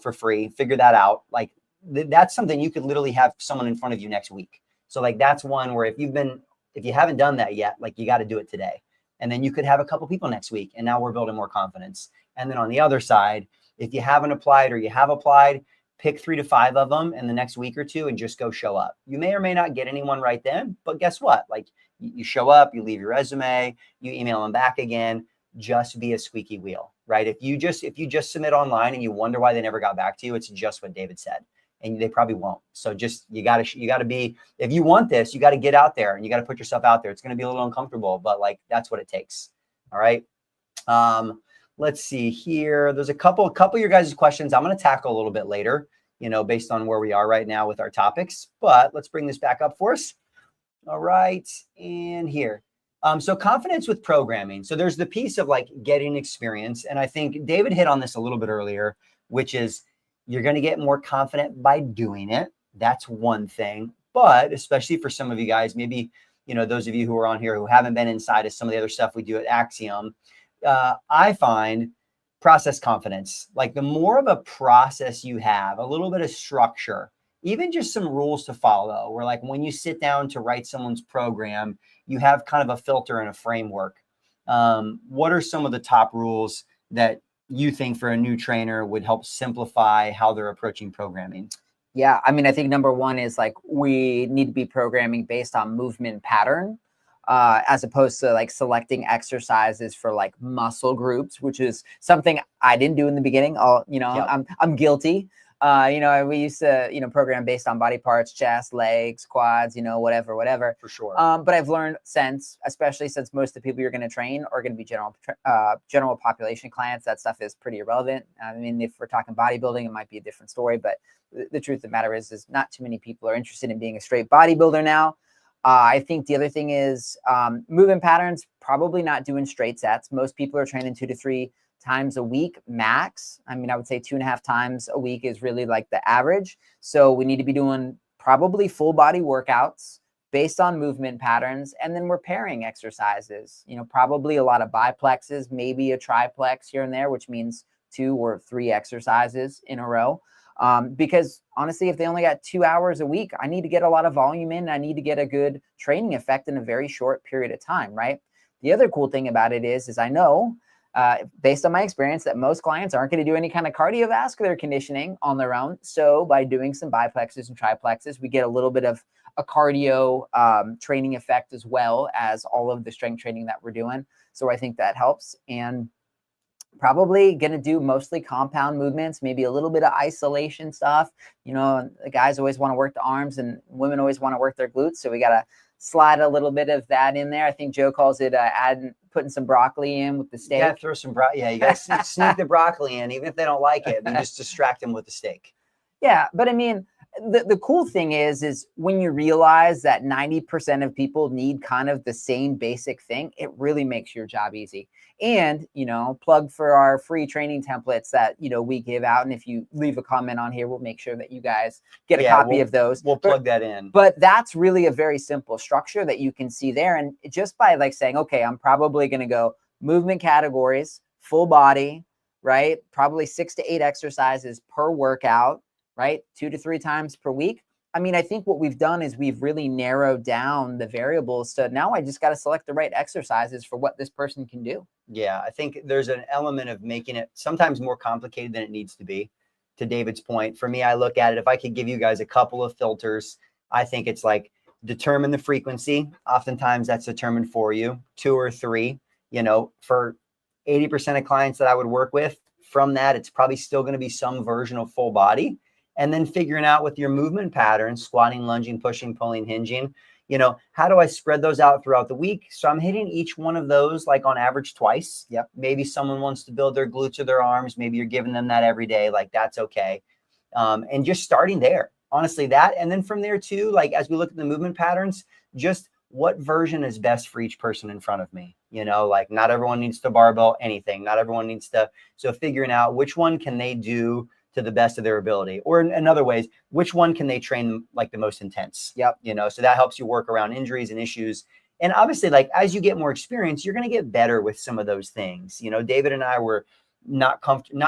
for free, figure that out. Like that's something you could literally have someone in front of you next week. So like, that's one where if you haven't done that yet, like you got to do it today. And then you could have a couple people next week. And now we're building more confidence. And then on the other side, if you haven't applied or you have applied, pick 3 to 5 of them in the next week or two and just go show up. You may or may not get anyone right then, but guess what? Like you show up, you leave your resume, you email them back again, just be a squeaky wheel, right? If you just submit online and you wonder why they never got back to you, it's just what David said. And they probably won't. So just, you gotta be, if you want this, you got to get out there and you got to put yourself out there. It's going to be a little uncomfortable, but like, that's what it takes. All right. Let's see here. There's a couple of your guys' questions I'm going to tackle a little bit later, based on where we are right now with our topics, but let's bring this back up for us. All right. And here. So confidence with programming. So there's the piece of like getting experience. And I think David hit on this a little bit earlier, which is you're going to get more confident by doing it. That's one thing. But especially for some of you guys, maybe, those of you who are on here who haven't been inside of some of the other stuff we do at Axiom, I find process confidence, like the more of a process you have, a little bit of structure, even just some rules to follow, where like when you sit down to write someone's program, you have kind of a filter and a framework. What are some of the top rules that you think for a new trainer would help simplify how they're approaching programming? Yeah, I mean, I think number one is like we need to be programming based on movement pattern, as opposed to like selecting exercises for like muscle groups, which is something I didn't do in the beginning. Yep. I'm guilty. We used to, program based on body parts, chest, legs, quads, whatever. For sure. But I've learned especially since most of the people you're going to train are going to be general population clients, that stuff is pretty irrelevant. I mean, if we're talking bodybuilding, it might be a different story, but the truth of the matter is not too many people are interested in being a straight bodybuilder now. I think the other thing is movement patterns, probably not doing straight sets. Most people are training 2 to 3 times a week max. I mean, I would say 2.5 times a week is really like the average. So we need to be doing probably full body workouts based on movement patterns, and then we're pairing exercises, probably a lot of biplexes, maybe a triplex here and there, which means 2 or 3 exercises in a row. Because honestly, if they only got 2 hours a week, I need to get a lot of volume in. I need to get a good training effect in a very short period of time, right? The other cool thing about it is I know, based on my experience, that most clients aren't going to do any kind of cardiovascular conditioning on their own. So by doing some biplexes and triplexes, we get a little bit of a cardio training effect as well as all of the strength training that we're doing. So I think that helps. And probably going to do mostly compound movements, maybe a little bit of isolation stuff. The guys always want to work the arms and women always want to work their glutes. So we got to slide a little bit of that in there. I think Joe calls it putting some broccoli in with the steak. Yeah, throw some you got to sneak the broccoli in, even if they don't like it. Then just distract them with the steak. Yeah, but I mean, the cool thing is when you realize that 90% of people need kind of the same basic thing, it really makes your job easy. And, plug for our free training templates that, we give out. And if you leave a comment on here, we'll make sure that you guys get a copy of those. We'll plug that in. But that's really a very simple structure that you can see there. And just by like saying, okay, I'm probably going to go movement categories, full body, right? Probably 6 to 8 exercises per workout, right? 2 to 3 times per week. I mean, I think what we've done is we've really narrowed down the variables. So now I just got to select the right exercises for what this person can do. Yeah, I think there's an element of making it sometimes more complicated than it needs to be. To David's point, for me, I look at it, if I could give you guys a couple of filters, I think it's like determine the frequency. Oftentimes that's determined for you, 2 or 3, for 80% of clients that I would work with. From that, it's probably still going to be some version of full body. And then figuring out with your movement patterns, squatting, lunging, pushing, pulling, hinging, how do I spread those out throughout the week? So I'm hitting each one of those like on average twice. Yep. Maybe someone wants to build their glutes or their arms. Maybe you're giving them that every day. Like that's okay. And just starting there, honestly, that. And then from there too, like as we look at the movement patterns, just what version is best for each person in front of me? Like not everyone needs to barbell anything. Not everyone needs to. So figuring out which one can they do to the best of their ability, or in other ways, which one can they train like the most intense? Yep. So that helps you work around injuries and issues. And obviously, like as you get more experience, you're going to get better with some of those things. David and I were not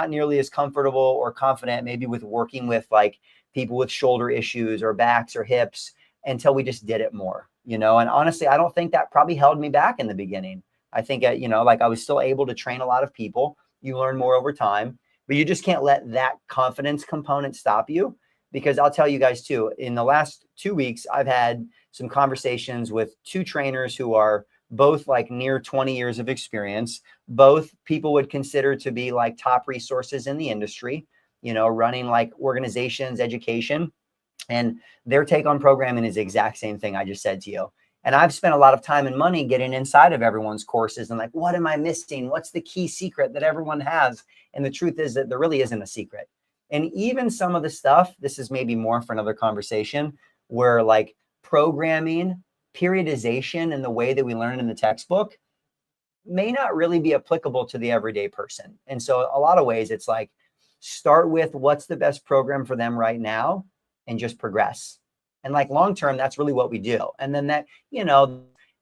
nearly as comfortable or confident maybe with working with like people with shoulder issues or backs or hips until we just did it more. And honestly, I don't think that probably held me back in the beginning. I think like I was still able to train a lot of people. You learn more over time. But you just can't let that confidence component stop you, because I'll tell you guys too, in the last 2 weeks, I've had some conversations with 2 trainers who are both like near 20 years of experience. Both people would consider to be like top resources in the industry, running like organizations, education, and their take on programming is the exact same thing I just said to you. And I've spent a lot of time and money getting inside of everyone's courses and like, what am I missing? What's the key secret that everyone has? And the truth is that there really isn't a secret. And even some of the stuff, this is maybe more for another conversation, where like programming, periodization, and the way that we learn in the textbook may not really be applicable to the everyday person. And so a lot of ways it's like, start with what's the best program for them right now and just progress. And like long-term, that's really what we do. And then that,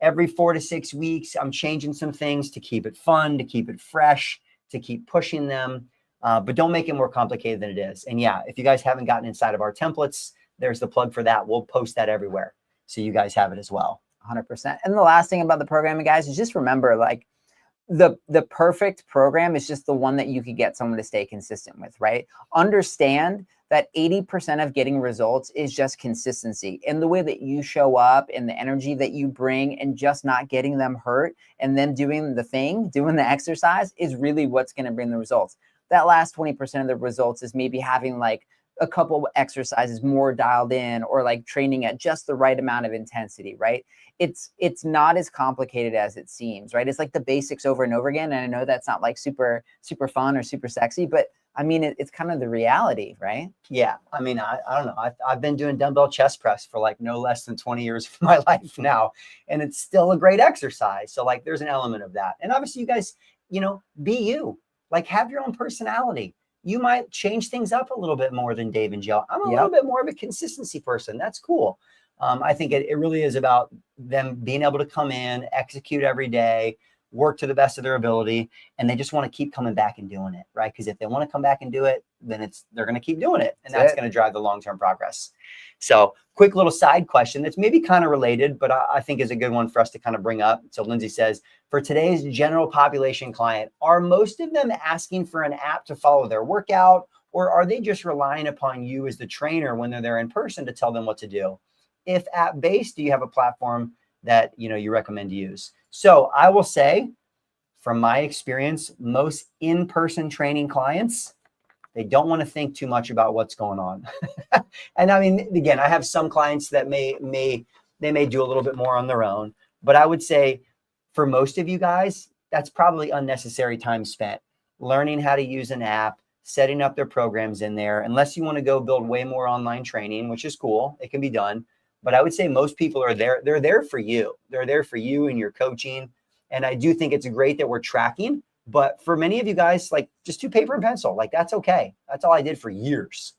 every 4 to 6 weeks, I'm changing some things to keep it fun, to keep it fresh, to keep pushing them, but don't make it more complicated than it is. And yeah, if you guys haven't gotten inside of our templates, there's the plug for that. We'll post that everywhere, so you guys have it as well. 100%. And the last thing about the programming, guys, is just remember, like the perfect program is just the one that you could get someone to stay consistent with, right? Understand that 80% of getting results is just consistency in the way that you show up and the energy that you bring, and just not getting them hurt and then doing the exercise is really what's going to bring the results. That last 20% of the results is maybe having like a couple exercises more dialed in, or like training at just the right amount of intensity, right? It's not as complicated as it seems, right? It's like the basics over and over again. And I know that's not like super, super fun or super sexy, but I mean, it's kind of the reality, right? Yeah. I mean, I don't know. I've been doing dumbbell chest press for like no less than 20 years of my life now, and it's still a great exercise. So like there's an element of that. And obviously you guys, be you, like have your own personality. You might change things up a little bit more than Dave and Jill. I'm a little bit more of a consistency person. That's cool. I think it really is about them being able to come in, execute every day, work to the best of their ability, and they just want to keep coming back and doing it, right? Because if they want to come back and do it, then they're going to keep doing it, and that's going to drive the long-term progress. So quick little side question that's maybe kind of related, but I think is a good one for us to kind of bring up. So Lindsay says, for today's general population client, are most of them asking for an app to follow their workout, or are they just relying upon you as the trainer when they're there in person to tell them what to do? If app-based, do you have a platform that you recommend to use? So I will say, from my experience, most in-person training clients, they don't want to think too much about what's going on. And I mean, again, I have some clients that may do a little bit more on their own, but I would say for most of you guys, that's probably unnecessary time spent learning how to use an app, setting up their programs in there, unless you want to go build way more online training, which is cool. It can be done. But I would say most people are there. They're there for you. They're there for you and your coaching. And I do think it's great that we're tracking. But for many of you guys, like just do paper and pencil. Like that's okay. That's all I did for years.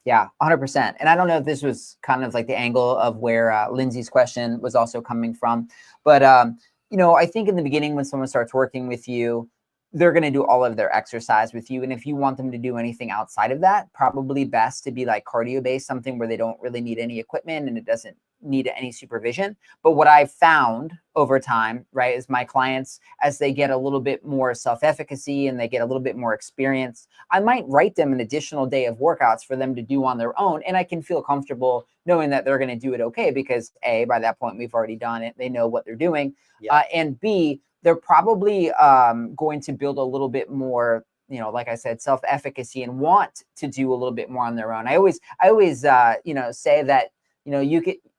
Yeah, 100%. And I don't know if this was kind of like the angle of where Lindsay's question was also coming from. But, I think in the beginning when someone starts working with you, they're going to do all of their exercise with you. And if you want them to do anything outside of that, probably best to be like cardio based, something where they don't really need any equipment and it doesn't need any supervision. But what I've found over time, right, is my clients, as they get a little bit more self-efficacy and they get a little bit more experience, I might write them an additional day of workouts for them to do on their own. And I can feel comfortable knowing that they're going to do it okay, because A, by that point, we've already done it. They know what they're doing. And B, they're probably going to build a little bit more, like I said, self-efficacy and want to do a little bit more on their own. I always say that,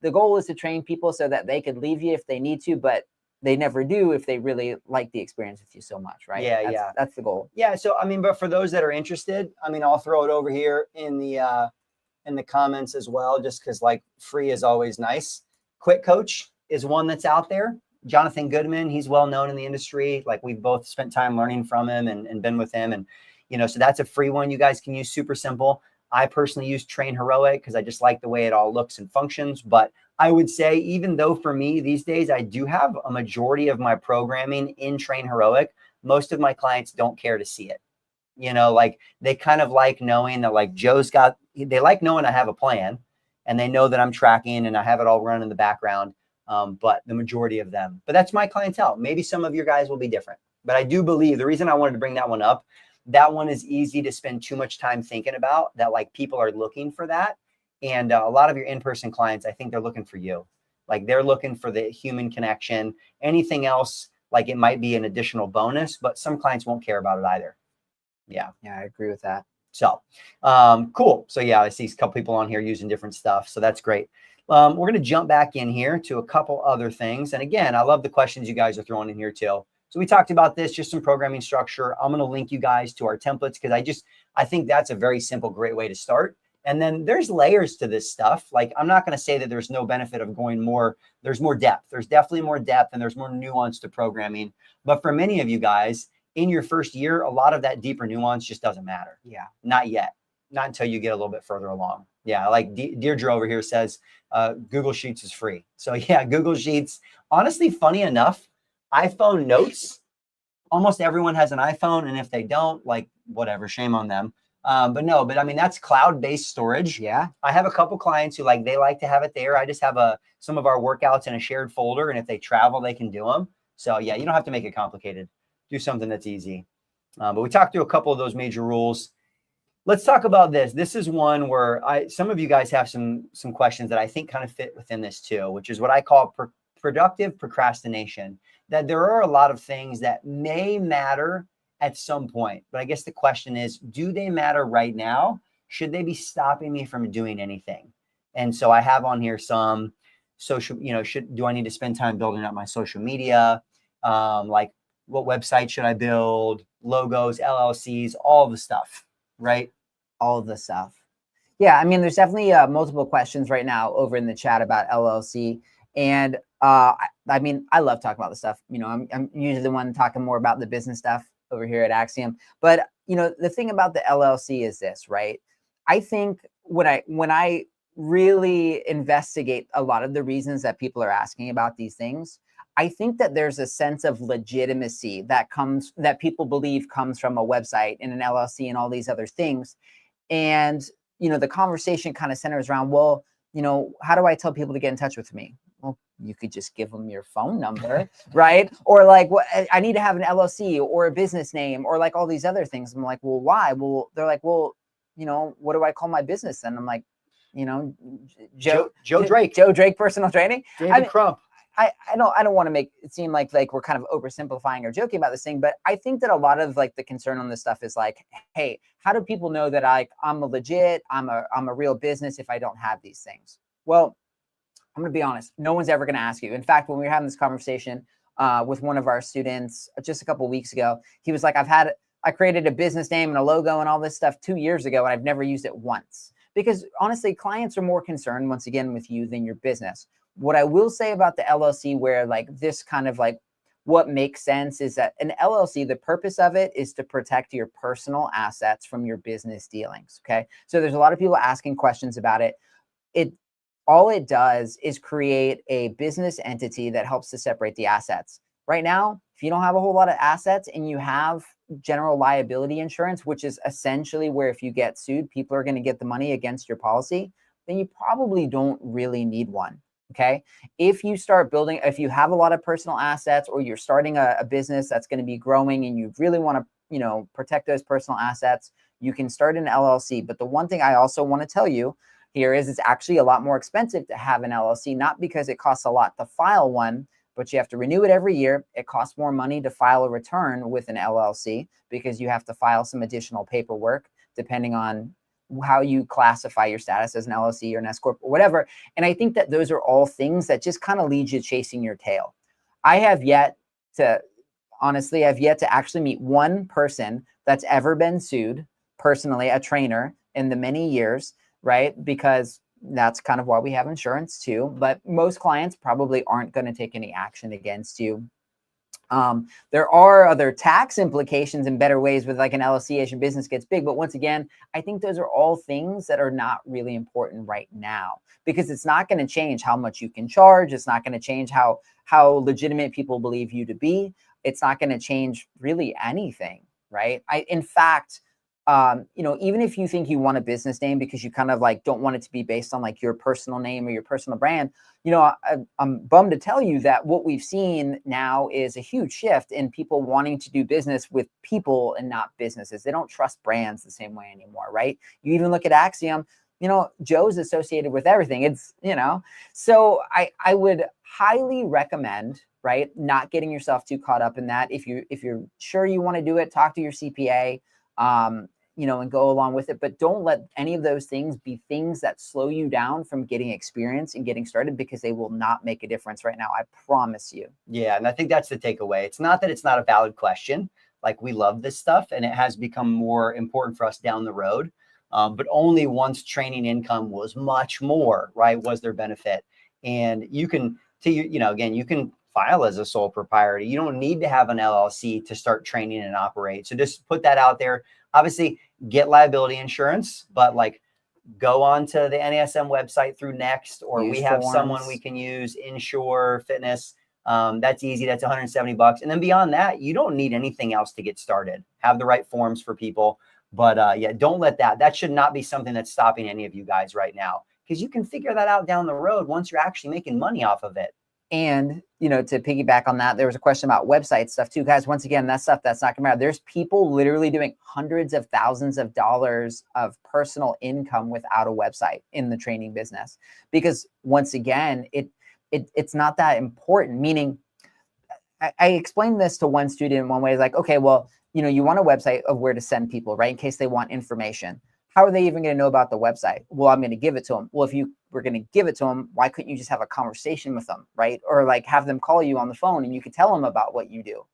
the goal is to train people so that they could leave you if they need to, but they never do if they really like the experience with you so much, right? That's the goal. Yeah. So, I mean, but for those that are interested, I mean, I'll throw it over here in the comments as well, just because like free is always nice. Quick Coach is one that's out there. Jonathan Goodman, he's well known in the industry. Like we've both spent time learning from him and been with him. And, so that's a free one you guys can use, super simple. I personally use Train Heroic because I just like the way it all looks and functions. But I would say, even though for me these days, I do have a majority of my programming in Train Heroic, most of my clients don't care to see it. Like they kind of like knowing that like they like knowing I have a plan and they know that I'm tracking and I have it all run in the background. But the majority of them, but that's my clientele. Maybe some of your guys will be different, but I do believe the reason I wanted to bring that one up, that one is easy to spend too much time thinking about, that like people are looking for that. And a lot of your in-person clients, I think they're looking for you. Like they're looking for the human connection. Anything else, like it might be an additional bonus, but some clients won't care about it either. Yeah. Yeah, I agree with that. So cool. So yeah, I see a couple people on here using different stuff. So that's great. We're going to jump back in here to a couple other things. And again, I love the questions you guys are throwing in here too. So we talked about this, just some programming structure. I'm going to link you guys to our templates because I think that's a very simple, great way to start. And then there's layers to this stuff. Like I'm not going to say that there's no benefit of going more. There's more depth. There's definitely more depth and there's more nuance to programming. But for many of you guys in your first year, a lot of that deeper nuance just doesn't matter. Yeah. Not yet. Not until you get a little bit further along. Yeah. Like Deirdre over here says, Google Sheets is free. So yeah, Google Sheets, honestly, funny enough, iPhone notes, almost everyone has an iPhone. And if they don't, like whatever, shame on them. But I mean, that's cloud-based storage. Yeah. I have a couple clients who they like to have it there. I just have some of our workouts in a shared folder. And if they travel, they can do them. So yeah, you don't have to make it complicated. Do something that's easy. But we talked through a couple of those major rules. Let's talk about this. This is one where some of you guys have some questions that I think kind of fit within this too, which is what I call productive procrastination. That there are a lot of things that may matter at some point, but I guess the question is, do they matter right now? Should they be stopping me from doing anything? And so I have on here some social, do I need to spend time building up my social media? Like what website should I build? Logos, LLCs, all the stuff. right? All of the stuff. Yeah, I mean, there's definitely multiple questions right now over in the chat about LLC. And I mean, I love talking about this stuff. You know, I'm usually the one talking more about the business stuff over here at Axiom. But, you know, the thing about the LLC is this, right? I think when I really investigate a lot of the reasons that people are asking about these things, I think that there's a sense of legitimacy that people believe comes from a website and an LLC and all these other things. And, you know, the conversation kind of centers around, well, you know, how do I tell people to get in touch with me? Well, you could just give them your phone number, right? Or like, well, I need to have an LLC or a business name or like all these other things. I'm like, well, why? Well, they're like, well, you know, what do I call my business? And I'm like, you know, Joe Drake, Joe Drake personal training. David Crump. I don't want to make it seem like we're kind of oversimplifying or joking about this thing, but I think that a lot of like the concern on this stuff is like, hey, how do people know that I'm a legit, I'm a real business if I don't have these things? Well, I'm going to be honest. No one's ever going to ask you. In fact, when we were having this conversation with one of our students just a couple of weeks ago, he was like, I created a business name and a logo and all this stuff 2 years ago, and I've never used it once. Because honestly, clients are more concerned, once again, with you than your business. What I will say about the LLC, where like this kind of like what makes sense is that an LLC, the purpose of it is to protect your personal assets from your business dealings. Okay. So there's a lot of people asking questions about it. All it does is create a business entity that helps to separate the assets. Right now, if you don't have a whole lot of assets and you have general liability insurance, which is essentially where if you get sued, people are going to get the money against your policy, then you probably don't really need one. Okay. If you if you have a lot of personal assets or you're starting a business that's going to be growing and you really want to, you know, protect those personal assets, you can start an LLC. But the one thing I also want to tell you here is it's actually a lot more expensive to have an LLC, not because it costs a lot to file one, but you have to renew it every year. It costs more money to file a return with an LLC because you have to file some additional paperwork depending on how you classify your status as an LLC or an S Corp or whatever. And I think that those are all things that just kind of lead you chasing your tail. I've yet to actually meet one person that's ever been sued personally, a trainer, in the many years, right? Because that's kind of why we have insurance too. But most clients probably aren't going to take any action against you. There are other tax implications and better ways with like an LLC as your business gets big. But once again, I think those are all things that are not really important right now because it's not going to change how much you can charge. It's not going to change how legitimate people believe you to be. It's not going to change really anything, right? In fact, you know, even if you think you want a business name because you kind of like don't want it to be based on like your personal name or your personal brand, you know, I'm bummed to tell you that what we've seen now is a huge shift in people wanting to do business with people and not businesses. They don't trust brands the same way anymore, right? You even look at Axiom, you know, Joe's associated with everything. It's, you know, so I would highly recommend, right, not getting yourself too caught up in that. If you're sure you want to do it, talk to your CPA. You know, and go along with it. But don't let any of those things be things that slow you down from getting experience and getting started because they will not make a difference right now. I promise you. Yeah. And I think that's the takeaway. It's not that it's not a valid question. Like we love this stuff and it has become more important for us down the road. But only once training income was much more, right? Was there benefit? And you can, again, you can file as a sole proprietor. You don't need to have an LLC to start training and operate. So just put that out there. Obviously, get liability insurance, but like go on to the NASM website through Next, or we have someone we can use, Insure Fitness. That's easy. That's $170. And then beyond that, you don't need anything else to get started. Have the right forms for people. But yeah, don't let that should not be something that's stopping any of you guys right now, because you can figure that out down the road once you're actually making money off of it. And, you know, to piggyback on that, there was a question about website stuff too, guys. Once again, that's stuff that's not going to matter. There's people literally doing hundreds of thousands of dollars of personal income without a website in the training business, because once again, it's not that important. Meaning, I explained this to one student in one way, like, okay, well, you know, you want a website of where to send people, right? In case they want information. How are they even going to know about the website? Well, I'm going to give it to them. Well, if you were going to give it to them, why couldn't you just have a conversation with them, right? Or like have them call you on the phone and you could tell them about what you do.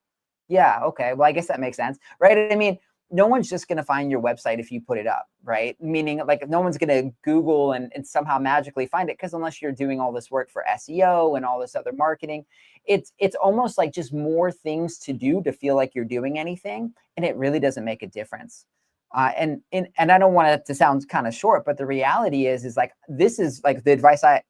Yeah, okay. Well, I guess that makes sense, right? I mean, no one's just going to find your website if you put it up, right? Meaning like no one's going to Google and somehow magically find it, because unless you're doing all this work for SEO and all this other marketing, it's almost like just more things to do to feel like you're doing anything, and it really doesn't make a difference. And I don't want it to sound kind of short, but the reality is like, this is like the advice I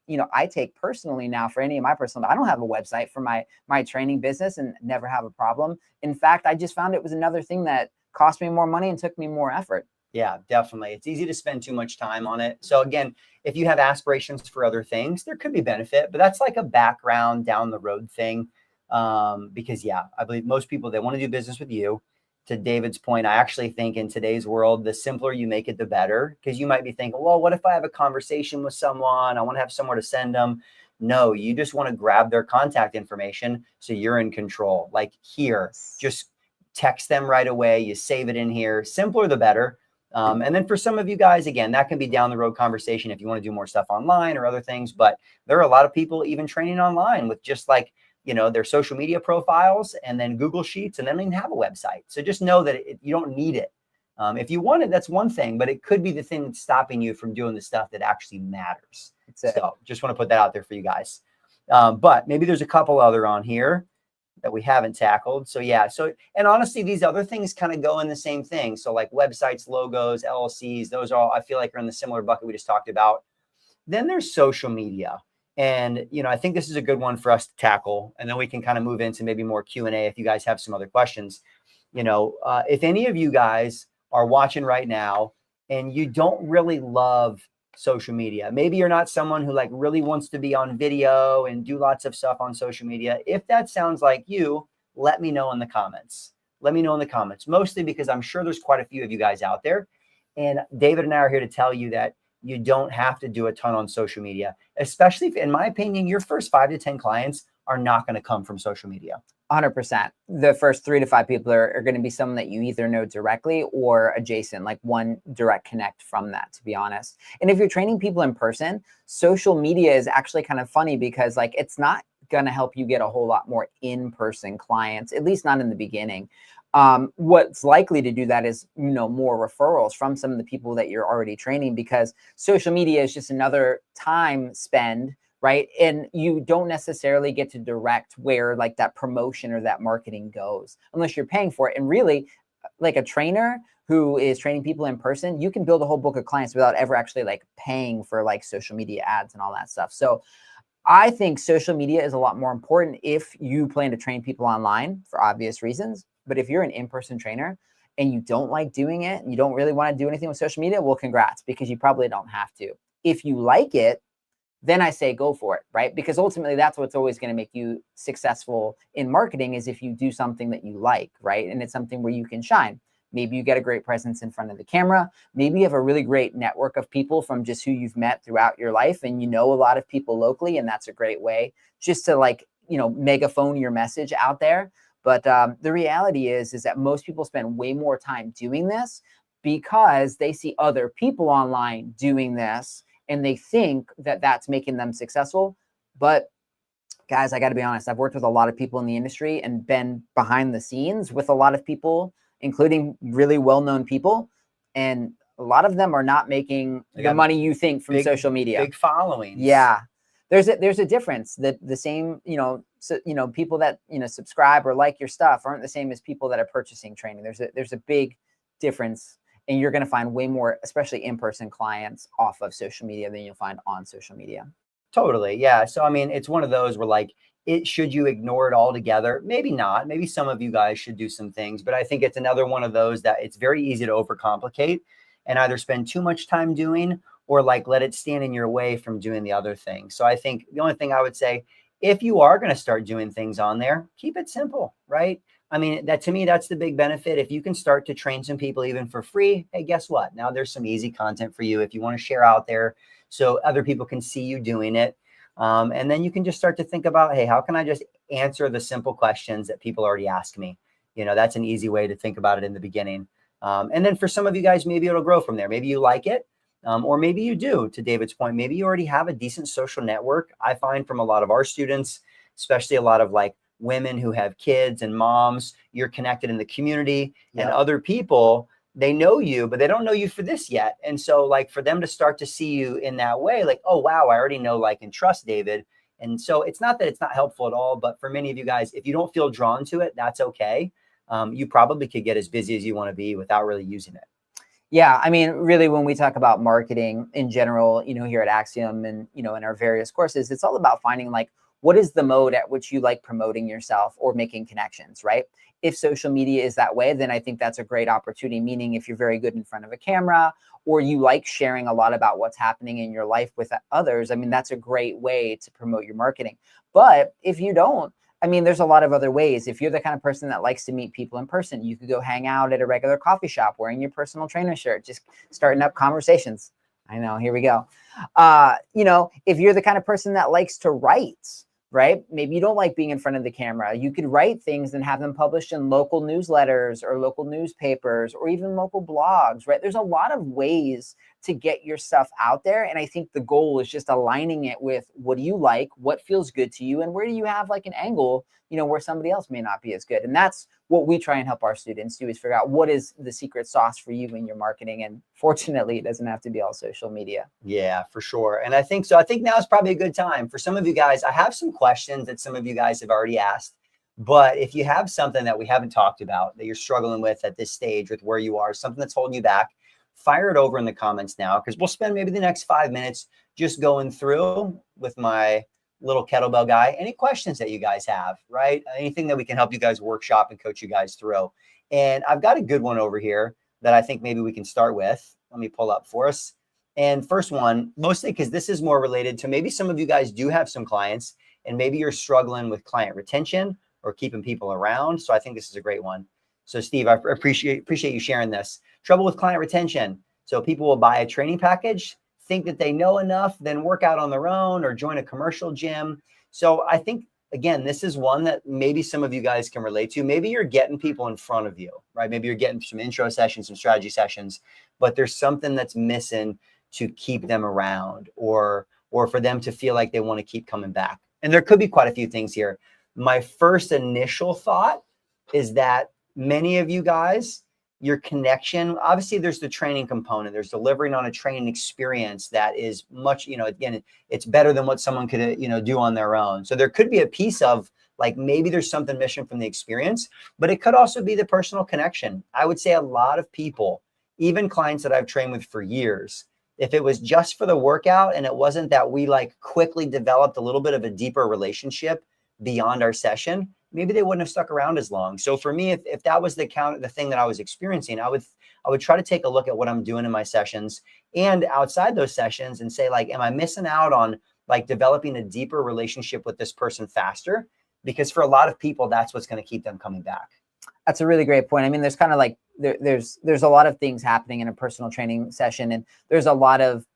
take personally now for any of my personal. I don't have a website for my training business and never have a problem. In fact, I just found it was another thing that cost me more money and took me more effort. Yeah, definitely. It's easy to spend too much time on it. So again, if you have aspirations for other things, there could be benefit, but that's like a background down the road thing. Because yeah, I believe most people, they want to do business with you. To David's point, I actually think in today's world, the simpler you make it, the better. Because you might be thinking, well, what if I have a conversation with someone? I want to have somewhere to send them. No, you just want to grab their contact information so you're in control. Like here, just text them right away. You save it in here. Simpler, the better. And then for some of you guys, again, that can be down the road conversation if you want to do more stuff online or other things. But there are a lot of people even training online with just like, their social media profiles and then Google Sheets, and they don't even have a website. So just know that you don't need it. If you want it, that's one thing, but it could be the thing that's stopping you from doing the stuff that actually matters. So just want to put that out there for you guys. But maybe there's a couple other on here that we haven't tackled. So yeah. And honestly, these other things kind of go in the same thing. So like websites, logos, LLCs, those are all, I feel like, are in the similar bucket we just talked about. Then there's social media. And, I think this is a good one for us to tackle. And then we can kind of move into maybe more Q&A if you guys have some other questions. If any of you guys are watching right now and you don't really love social media, maybe you're not someone who like really wants to be on video and do lots of stuff on social media. If that sounds like you, let me know in the comments. Let me know in the comments, mostly because I'm sure there's quite a few of you guys out there. And David and I are here to tell you that you don't have to do a ton on social media, especially if, in my opinion, your first 5 to 10 clients are not going to come from social media. 100%. The first 3 to 5 people are going to be someone that you either know directly or adjacent, like one direct connect from that, to be honest. And if you're training people in person, social media is actually kind of funny because like it's not going to help you get a whole lot more in-person clients, at least not in the beginning. What's likely to do that is, more referrals from some of the people that you're already training, because social media is just another time spend, right? And you don't necessarily get to direct where like that promotion or that marketing goes unless you're paying for it. And really, like a trainer who is training people in person, you can build a whole book of clients without ever actually like paying for like social media ads and all that stuff. So I think social media is a lot more important if you plan to train people online for obvious reasons. But if you're an in-person trainer and you don't like doing it and you don't really want to do anything with social media, well, congrats, because you probably don't have to. If you like it, then I say go for it, right? Because ultimately that's what's always going to make you successful in marketing, is if you do something that you like, right? And it's something where you can shine. Maybe you get a great presence in front of the camera. Maybe you have a really great network of people from just who you've met throughout your life, and you know a lot of people locally, and that's a great way just to like, megaphone your message out there. But the reality is that most people spend way more time doing this because they see other people online doing this and they think that that's making them successful. But guys, I got to be honest, I've worked with a lot of people in the industry and been behind the scenes with a lot of people, including really well-known people. And a lot of them are not making the money you think from social media. Big followings. Yeah. There's a difference. That the same, people that, subscribe or like your stuff aren't the same as people that are purchasing training. There's a big difference, and you're going to find way more, especially in-person clients off of social media than you'll find on social media. Totally. Yeah. So, I mean, it's one of those where like, should you ignore it altogether? Maybe not. Maybe some of you guys should do some things, but I think it's another one of those that it's very easy to overcomplicate and either spend too much time doing or like let it stand in your way from doing the other thing. So I think the only thing I would say, if you are going to start doing things on there, keep it simple, right? I mean, to me, that's the big benefit. If you can start to train some people even for free, hey, guess what? Now there's some easy content for you if you want to share out there so other people can see you doing it. And then you can just start to think about, hey, how can I just answer the simple questions that people already ask me? That's an easy way to think about it in the beginning. And then for some of you guys, maybe it'll grow from there. Maybe you like it. Or maybe you do, to David's point, maybe you already have a decent social network. I find from a lot of our students, especially a lot of like women who have kids and moms. You're connected in the community, and Yep. other people, they know you, but they don't know you for this yet. And so like for them to start to see you in that way, like, oh, wow, I already know, like, and trust David. And so it's not that it's not helpful at all, but for many of you guys, if you don't feel drawn to it, that's okay. You probably could get as busy as you want to be without really using it. Yeah, I mean, really, when we talk about marketing in general, here at Axiom and, in our various courses, it's all about finding like, what is the mode at which you like promoting yourself or making connections, right? If social media is that way, then I think that's a great opportunity. Meaning if you're very good in front of a camera, or you like sharing a lot about what's happening in your life with others, I mean, that's a great way to promote your marketing. But if you don't, I mean, there's a lot of other ways. If you're the kind of person that likes to meet people in person, you could go hang out at a regular coffee shop wearing your personal trainer shirt, just starting up conversations. I know, here we go. If you're the kind of person that likes to write, right? Maybe you don't like being in front of the camera. You could write things and have them published in local newsletters or local newspapers or even local blogs, right? There's a lot of ways to get your stuff out there. And I think the goal is just aligning it with what do you like, what feels good to you, and where do you have like an angle, where somebody else may not be as good. And that's what we try and help our students do, is figure out what is the secret sauce for you in your marketing. And fortunately, it doesn't have to be all social media. Yeah, for sure. And I think so. I think now is probably a good time for some of you guys. I have some questions that some of you guys have already asked, but if you have something that we haven't talked about that you're struggling with at this stage with where you are, something that's holding you back, fire it over in the comments now, because we'll spend maybe the next 5 minutes just going through with my little kettlebell guy any questions that you guys have, right? Anything that we can help you guys workshop and coach you guys through. And I've got a good one over here that I think maybe we can start with. Let me pull up for us. And first one, mostly because this is more related to maybe some of you guys do have some clients and maybe you're struggling with client retention or keeping people around. So I think this is a great one. So Steve, I appreciate you sharing this. Trouble with client retention. So people will buy a training package, think that they know enough, then work out on their own or join a commercial gym. So I think, again, this is one that maybe some of you guys can relate to. Maybe you're getting people in front of you, right? Maybe you're getting some intro sessions, some strategy sessions, but there's something that's missing to keep them around or for them to feel like they want to keep coming back. And there could be quite a few things here. My first initial thought is that many of you guys, your connection, obviously there's the training component, there's delivering on a training experience that is much, again, it's better than what someone could, do on their own. So there could be a piece of like, maybe there's something missing from the experience, but it could also be the personal connection. I would say a lot of people, even clients that I've trained with for years, if it was just for the workout and it wasn't that we like quickly developed a little bit of a deeper relationship beyond our session, maybe they wouldn't have stuck around as long. So for me, if that was the thing that I was experiencing, I would try to take a look at what I'm doing in my sessions and outside those sessions and say like, am I missing out on like developing a deeper relationship with this person faster? Because for a lot of people, that's what's going to keep them coming back. That's a really great point. I mean, there's kind of like, there's a lot of things happening in a personal training session, and there's a lot of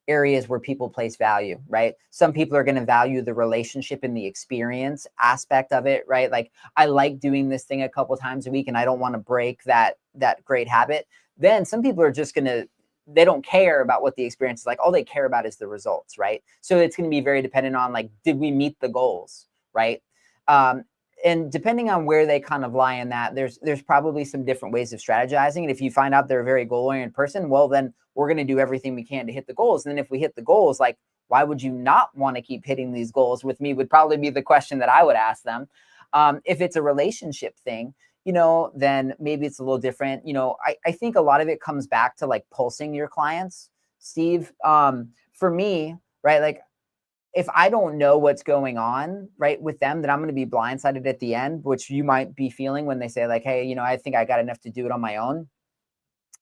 areas where people place value, right? Some people are going to value the relationship and the experience aspect of it, right? Like, I like doing this thing a couple times a week and I don't want to break that great habit. Then some people are just they don't care about what the experience is like. All they care about is the results, right? So it's going to be very dependent on like, did we meet the goals, right? And depending on where they kind of lie in that, there's probably some different ways of strategizing. And if you find out they're a very goal-oriented person, well, then we're going to do everything we can to hit the goals. And then if we hit the goals, like, why would you not want to keep hitting these goals with me would probably be the question that I would ask them. If it's a relationship thing, then maybe it's a little different. I think a lot of it comes back to like pulsing your clients, Steve. For me, right, like, if I don't know what's going on, right, with them, then I'm going to be blindsided at the end, which you might be feeling when they say like, hey, I think I got enough to do it on my own.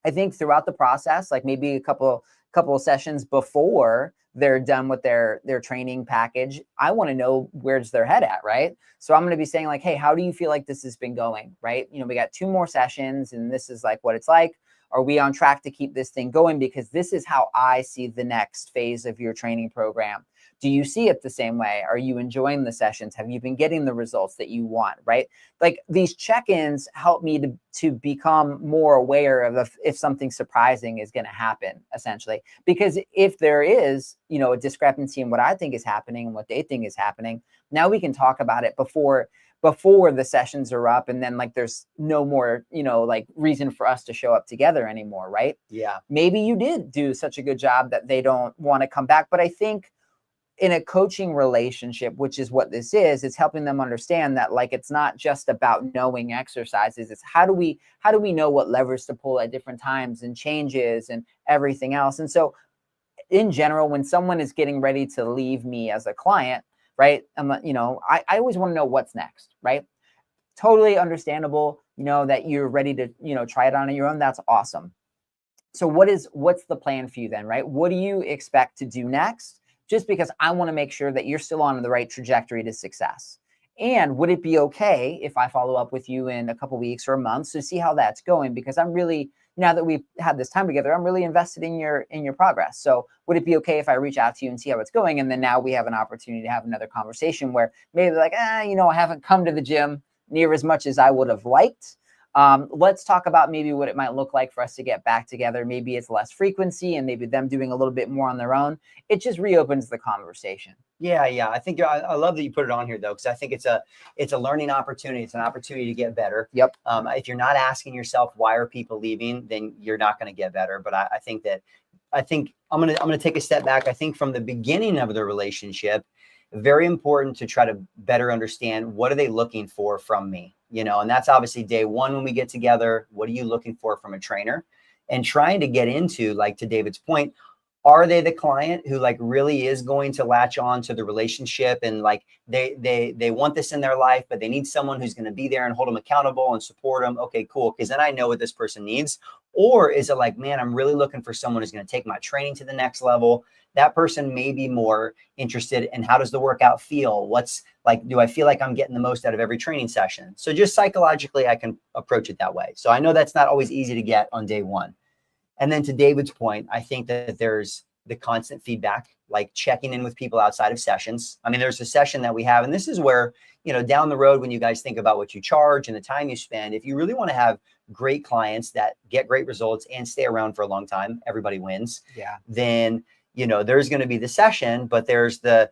I think throughout the process, like maybe a couple of sessions before they're done with their training package, I want to know where's their head at, right? So I'm going to be saying like, hey, how do you feel like this has been going, right? We got 2 more sessions and this is like what it's like. Are we on track to keep this thing going? Because this is how I see the next phase of your training program. Do you see it the same way? Are you enjoying the sessions? Have you been getting the results that you want, right? Like these check-ins help me to become more aware of if something surprising is going to happen, essentially. Because if there is, a discrepancy in what I think is happening and what they think is happening, now we can talk about it before the sessions are up, and then like there's no more like reason for us to show up together anymore, right? Yeah. Maybe you did do such a good job that they don't want to come back. But I think in a coaching relationship, which is what this is, it's helping them understand that like it's not just about knowing exercises. It's how do we know what levers to pull at different times and changes and everything else. And so in general, when someone is getting ready to leave me as a client, right, I always want to know what's next, right? Totally understandable, that you're ready to, try it on your own. That's awesome. So what's the plan for you then, right? What do you expect to do next? Just because I want to make sure that you're still on the right trajectory to success. And would it be okay if I follow up with you in a couple weeks or a month to see how that's going? Because I'm really, now that we've had this time together, I'm really invested in your progress. So would it be okay if I reach out to you and see how it's going? And then now we have an opportunity to have another conversation where maybe they're like, I haven't come to the gym near as much as I would have liked. Let's talk about maybe what it might look like for us to get back together. Maybe it's less frequency and maybe them doing a little bit more on their own. It just reopens the conversation. Yeah. I think I love that you put it on here though, because I think it's a learning opportunity. It's an opportunity to get better. Yep. If you're not asking yourself why are people leaving, then you're not going to get better. But I think I'm gonna take a step back. I think from the beginning of the relationship, very important to try to better understand what are they looking for from me, and that's obviously day one when we get together. What are you looking for from a trainer? And trying to get into, like to David's point, are they the client who like really is going to latch on to the relationship and like they want this in their life, but they need someone who's going to be there and hold them accountable and support them? Okay, cool. Because then I know what this person needs. Or is it like, man, I'm really looking for someone who's going to take my training to the next level? That person may be more interested in how does the workout feel? What's like, do I feel like I'm getting the most out of every training session? So just psychologically, I can approach it that way. So I know that's not always easy to get on day one. And then to David's point, I think that there's the constant feedback, like checking in with people outside of sessions. I mean, there's a session that we have, and this is where, down the road, when you guys think about what you charge and the time you spend, if you really want to have great clients that get great results and stay around for a long time, everybody wins. Yeah. Then, there's going to be the session, but there's the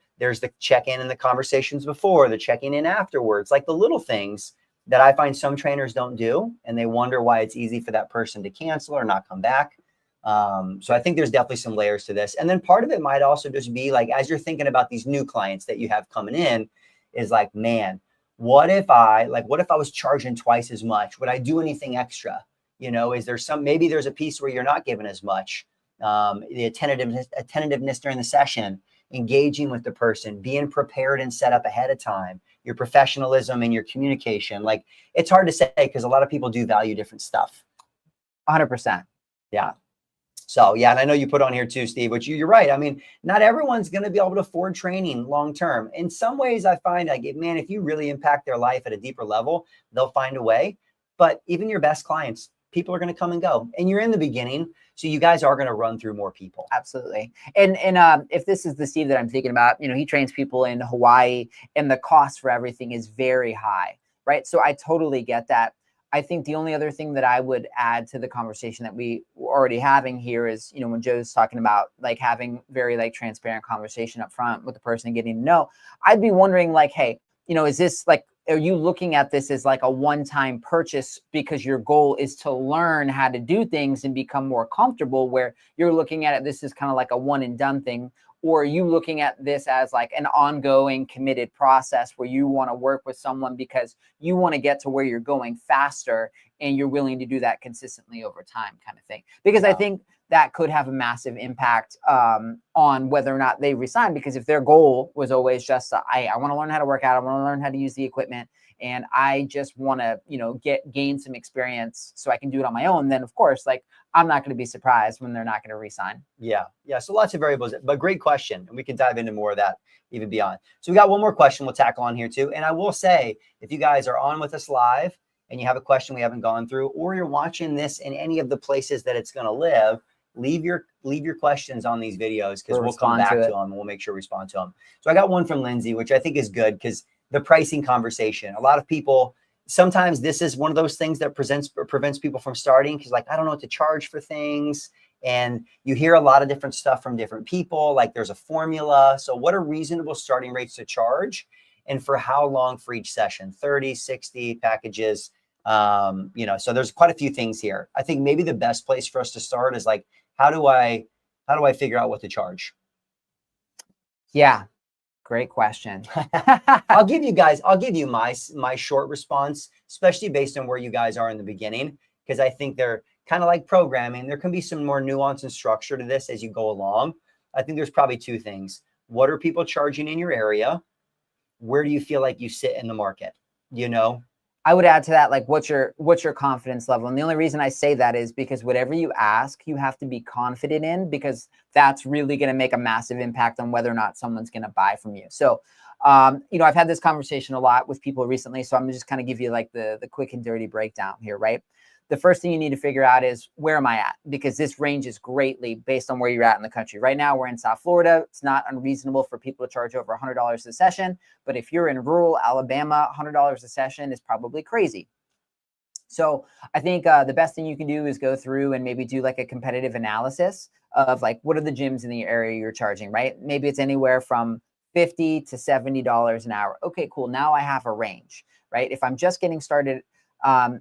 check-in and the conversations before, the checking in afterwards, like the little things that I find some trainers don't do, and they wonder why it's easy for that person to cancel or not come back. So I think there's definitely some layers to this. And then part of it might also just be like, as you're thinking about these new clients that you have coming in, is like, man, what if I was charging twice as much? Would I do anything extra? Is there maybe there's a piece where you're not giving as much, the attentiveness during the session, engaging with the person, being prepared and set up ahead of time, your professionalism and your communication. Like, it's hard to say because a lot of people do value different stuff. 100%. Yeah. So, yeah. And I know you put on here too, Steve, which you're right. I mean, not everyone's going to be able to afford training long-term. In some ways I find like, man, if you really impact their life at a deeper level, they'll find a way. But even your best clients, people are going to come and go, and you're in the beginning. So you guys are going to run through more people. Absolutely. And if this is the Steve that I'm thinking about, he trains people in Hawaii and the cost for everything is very high, right? So I totally get that. I think the only other thing that I would add to the conversation that we were already having here is, when Joe's talking about like having very like transparent conversation up front with the person and getting to know, I'd be wondering like, hey, is this like, are you looking at this as like a one-time purchase because your goal is to learn how to do things and become more comfortable, where you're looking at it, this is kind of like a one and done thing? Or are you looking at this as like an ongoing committed process where you want to work with someone because you want to get to where you're going faster and you're willing to do that consistently over time, kind of thing? Because I think that could have a massive impact on whether or not they resign. Because if their goal was always just, I want to learn how to work out, I want to learn how to use the equipment, and I just want to, gain some experience so I can do it on my own, then of course, like, I'm not going to be surprised when they're not going to resign. Yeah. So lots of variables, but great question. And we can dive into more of that even beyond. So we got one more question we'll tackle on here too. And I will say, if you guys are on with us live and you have a question we haven't gone through, or you're watching this in any of the places that it's going to live, leave your questions on these videos, because we'll come respond back to to it. them and we'll make sure we respond to them. So I got one from Lindsay, which I think is good, because the pricing conversation, a lot of people, sometimes this is one of those things that prevents people from starting, because like, I don't know what to charge for things. And you hear a lot of different stuff from different people, like there's a formula. So what are reasonable starting rates to charge, and for how long for each session? 30, 60 packages. You know, so there's quite a few things here. I think maybe the best place for us to start is like, how do I figure out what to charge? Yeah, great question. I'll give you my short response, especially based on where you guys are in the beginning, because I think they're kind of like programming. There can be some more nuance and structure to this as you go along. I think there's probably two things. What are people charging in your area? Where do you feel like you sit in the market? You know, I would add to that, like, what's your confidence level? And the only reason I say that is because whatever you ask, you have to be confident in, because that's really going to make a massive impact on whether or not someone's going to buy from you. So, you know, I've had this conversation a lot with people recently, so I'm just kind of give you like the quick and dirty breakdown here, right? The first thing you need to figure out is, where am I at? Because this ranges greatly based on where you're at in the country. Right now, we're in South Florida. It's not unreasonable for people to charge over $100 a session. But if you're in rural Alabama, $100 a session is probably crazy. So I think the best thing you can do is go through and maybe do like a competitive analysis of like, what are the gyms in the area you're charging, right? Maybe it's anywhere from $50 to $70 an hour. Okay, cool. Now I have a range, right? If I'm just getting started,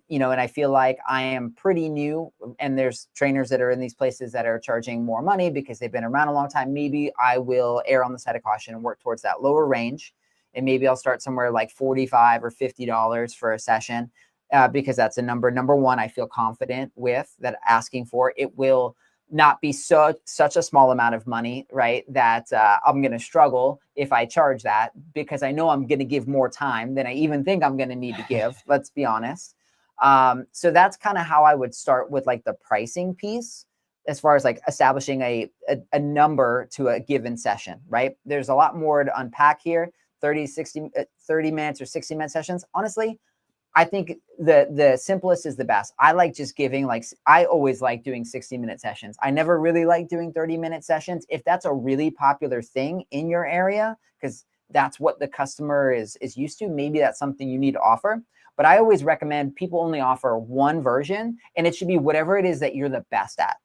you know, and I feel like I am pretty new, and there's trainers that are in these places that are charging more money because they've been around a long time, maybe I will err on the side of caution and work towards that lower range. And maybe I'll start somewhere like $45 or $50 for a session, because that's a number one I feel confident with that asking for. It will not be such a small amount of money, right, that I'm going to struggle if I charge that, because I know I'm going to give more time than I even think I'm going to need to give. Let's be honest. So that's kind of how I would start with like the pricing piece, as far as like establishing a number to a given session, right? There's a lot more to unpack here. 30 minutes or 60-minute sessions. Honestly, I think the simplest is the best. I like just giving, like, I always like doing 60-minute sessions. I never really like doing 30-minute sessions. If that's a really popular thing in your area, because that's what the customer is used to, maybe that's something you need to offer. But I always recommend people only offer one version, and it should be whatever it is that you're the best at.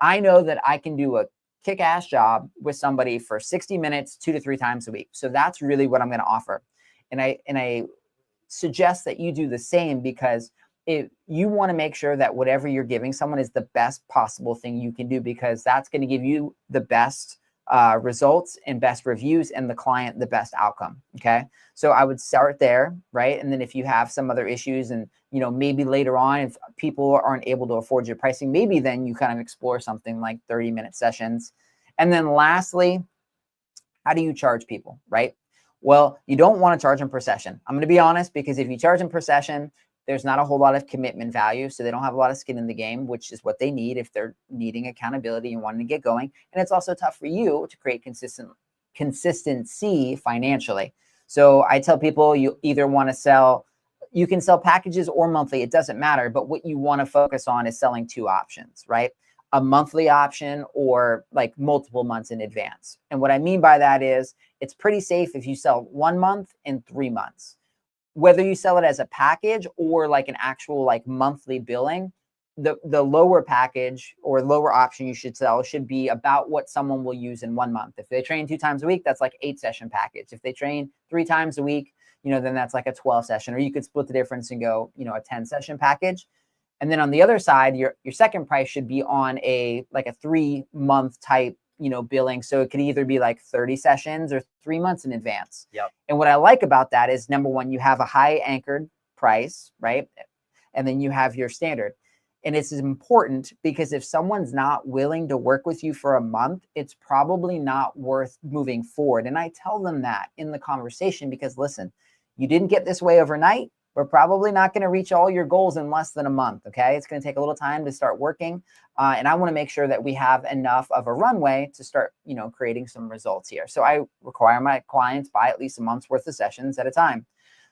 I know that I can do a kick-ass job with somebody for 60 minutes, 2 to 3 times a week. So that's really what I'm going to offer. And I suggest that you do the same, because you want to make sure that whatever you're giving someone is the best possible thing you can do, because that's going to give you the best results and best reviews, and the client the best outcome. Okay. So I would start there, right? And then if you have some other issues, and, you know, maybe later on, if people aren't able to afford your pricing, maybe then you kind of explore something like 30-minute sessions. And then lastly, how do you charge people, right? Well, you don't want to charge them per session. I'm going to be honest, because if you charge them per session, there's not a whole lot of commitment value. So they don't have a lot of skin in the game, which is what they need if they're needing accountability and wanting to get going. And it's also tough for you to create consistency financially. So I tell people, you either want to you can sell packages or monthly, it doesn't matter. But what you want to focus on is selling 2 options, right? A monthly option, or like multiple months in advance. And what I mean by that is, it's pretty safe if you sell 1 month and 3 months. Whether you sell it as a package or like an actual like monthly billing, the lower package or lower option you should sell should be about what someone will use in 1 month. If they train 2 times a week, that's like 8-session package. If they train 3 times a week, you know, then that's like a 12-session, or you could split the difference and go, you know, a 10-session package. And then on the other side, your second price should be on a 3-month type, you know, billing. So it could either be like 30 sessions or 3 months in advance. Yep. And what I like about that is, number one, you have a high anchored price, right? And then you have your standard. And it's important, because if someone's not willing to work with you for a month, it's probably not worth moving forward. And I tell them that in the conversation, because listen, you didn't get this way overnight. We're probably not going to reach all your goals in less than a month. Okay. It's going to take a little time to start working. And I want to make sure that we have enough of a runway to start, you know, creating some results here. So I require my clients buy at least a month's worth of sessions at a time.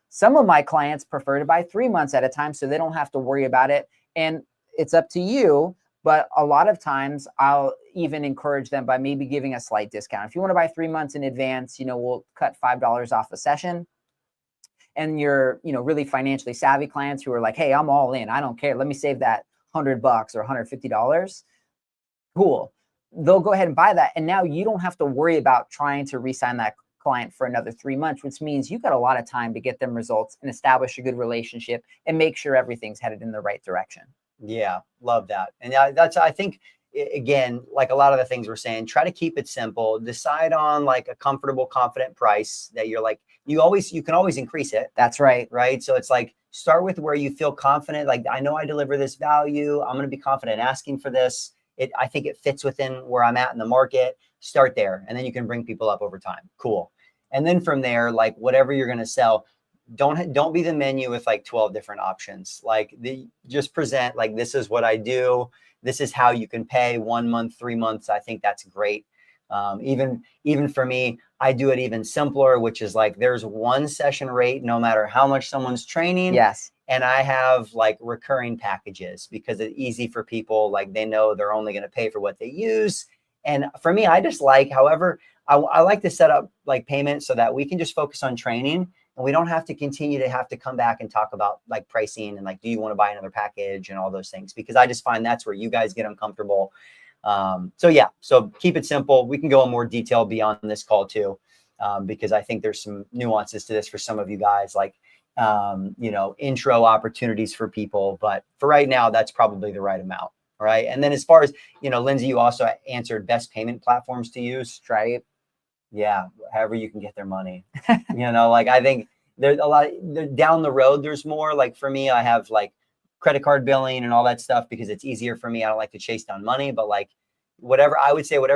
Some of my clients prefer to buy 3 months at a time, so they don't have to worry about it. And it's up to you. But a lot of times I'll even encourage them by maybe giving a slight discount. If you want to buy 3 months in advance, we'll cut $5 off a session. And you're, really financially savvy clients who are like, hey, I'm all in. I don't care. Let me save that $100 or $150. Cool. They'll go ahead and buy that. And now you don't have to worry about trying to re-sign that client for another 3 months, which means you've got a lot of time to get them results and establish a good relationship and make sure everything's headed in the right direction. Yeah, love that. And that's, I think, again, like a lot of the things we're saying, try to keep it simple. Decide on like a comfortable, confident price that you're like, you can always increase it. That's right. Right. So it's like, start with where you feel confident. Like, I know I deliver this value. I'm going to be confident asking for this. I think it fits within where I'm at in the market. Start there. And then you can bring people up over time. Cool. And then from there, like whatever you're going to sell, don't be the menu with like 12 different options. Like just present like, this is what I do. This is how you can pay 1 month, 3 months. I think that's great. Even for me, I do it even simpler, which is like, there's one session rate, no matter how much someone's training. Yes. And I have like recurring packages because it's easy for people. Like they know they're only going to pay for what they use. And for me, I just like, however, I like to set up like payments so that we can just focus on training and we don't have to continue to have to come back and talk about like pricing and like, do you want to buy another package and all those things? Because I just find that's where you guys get uncomfortable. So keep it simple. We can go in more detail beyond this call too, because I think there's some nuances to this for some of you guys, like, intro opportunities for people. But for right now, that's probably the right amount. All right. And then as far as, Lindsay, you also answered best payment platforms to use. Stripe. Yeah. However you can get their money, like I think there's a lot down the road. There's more like for me, I have like credit card billing and all that stuff because it's easier for me. I don't like to chase down money, but like whatever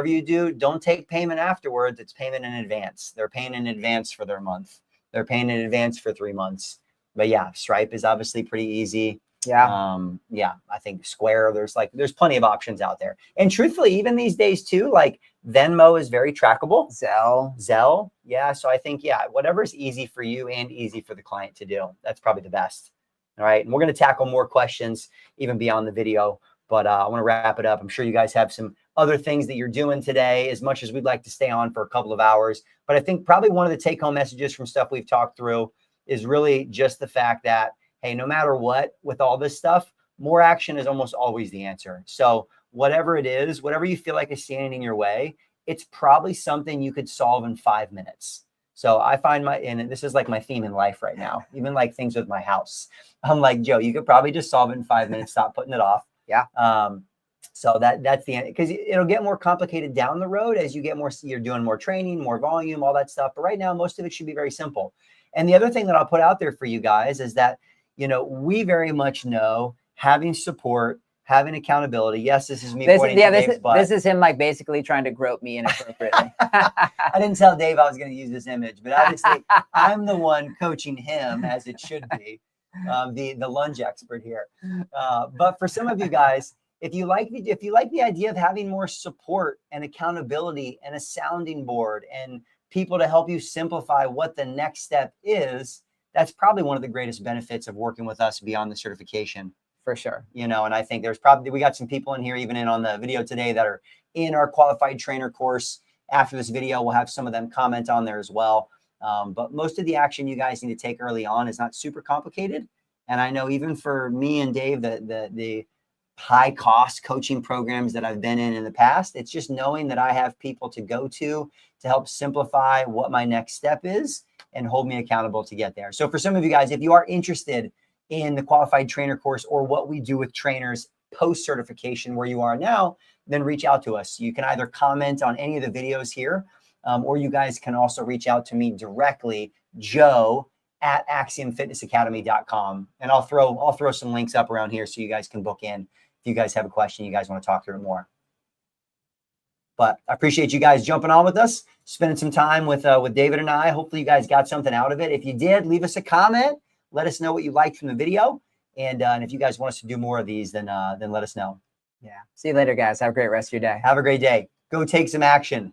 you do, don't take payment afterwards. It's payment in advance. They're paying in advance for their month. They're paying in advance for 3 months. But yeah, Stripe is obviously pretty easy. Yeah. I think Square, there's plenty of options out there. And truthfully, even these days too, like Venmo is very trackable. Zelle. Yeah. So I think, whatever's easy for you and easy for the client to do, that's probably the best. All right. And we're going to tackle more questions even beyond the video, but I want to wrap it up. I'm sure you guys have some other things that you're doing today, as much as we'd like to stay on for a couple of hours. But I think probably one of the take home messages from stuff we've talked through is really just the fact that, hey, no matter what, with all this stuff, more action is almost always the answer. So whatever it is, whatever you feel like is standing in your way, it's probably something you could solve in 5 minutes. So I find and this is like my theme in life right now, even like things with my house. I'm like, Joe, you could probably just solve it in 5 minutes. Stop putting it off. Yeah. So that's the end, because it'll get more complicated down the road as you get more, you're doing more training, more volume, all that stuff. But right now, most of it should be very simple. And the other thing that I'll put out there for you guys is that, we very much know having support, having accountability. Yes, this is me pointing to Dave's butt. This is him like basically trying to grope me inappropriately. I didn't tell Dave I was going to use this image, but obviously I'm the one coaching him as it should be, the lunge expert here. But for some of you guys, if you like the idea of having more support and accountability and a sounding board and people to help you simplify what the next step is, that's probably one of the greatest benefits of working with us beyond the certification. For sure. And I think we got some people in here, even in on the video today, that are in our qualified trainer course. After this video, we'll have some of them comment on there as well. But most of the action you guys need to take early on is not super complicated. And I know even for me and Dave, the high cost coaching programs that I've been in the past, it's just knowing that I have people to go to help simplify what my next step is and hold me accountable to get there. So for some of you guys, if you are interested in the qualified trainer course or what we do with trainers post certification where you are now, then reach out to us. You can either comment on any of the videos here, or you guys can also reach out to me directly, joe@axiomfitnessacademy.com. And I'll throw some links up around here so you guys can book in if you guys have a question, you guys want to talk through it more. But I appreciate you guys jumping on with us, spending some time with David and I. Hopefully you guys got something out of it. If you did, leave us a comment. Let us know what you liked from the video. And if you guys want us to do more of these, then let us know. Yeah. See you later, guys. Have a great rest of your day. Have a great day. Go take some action.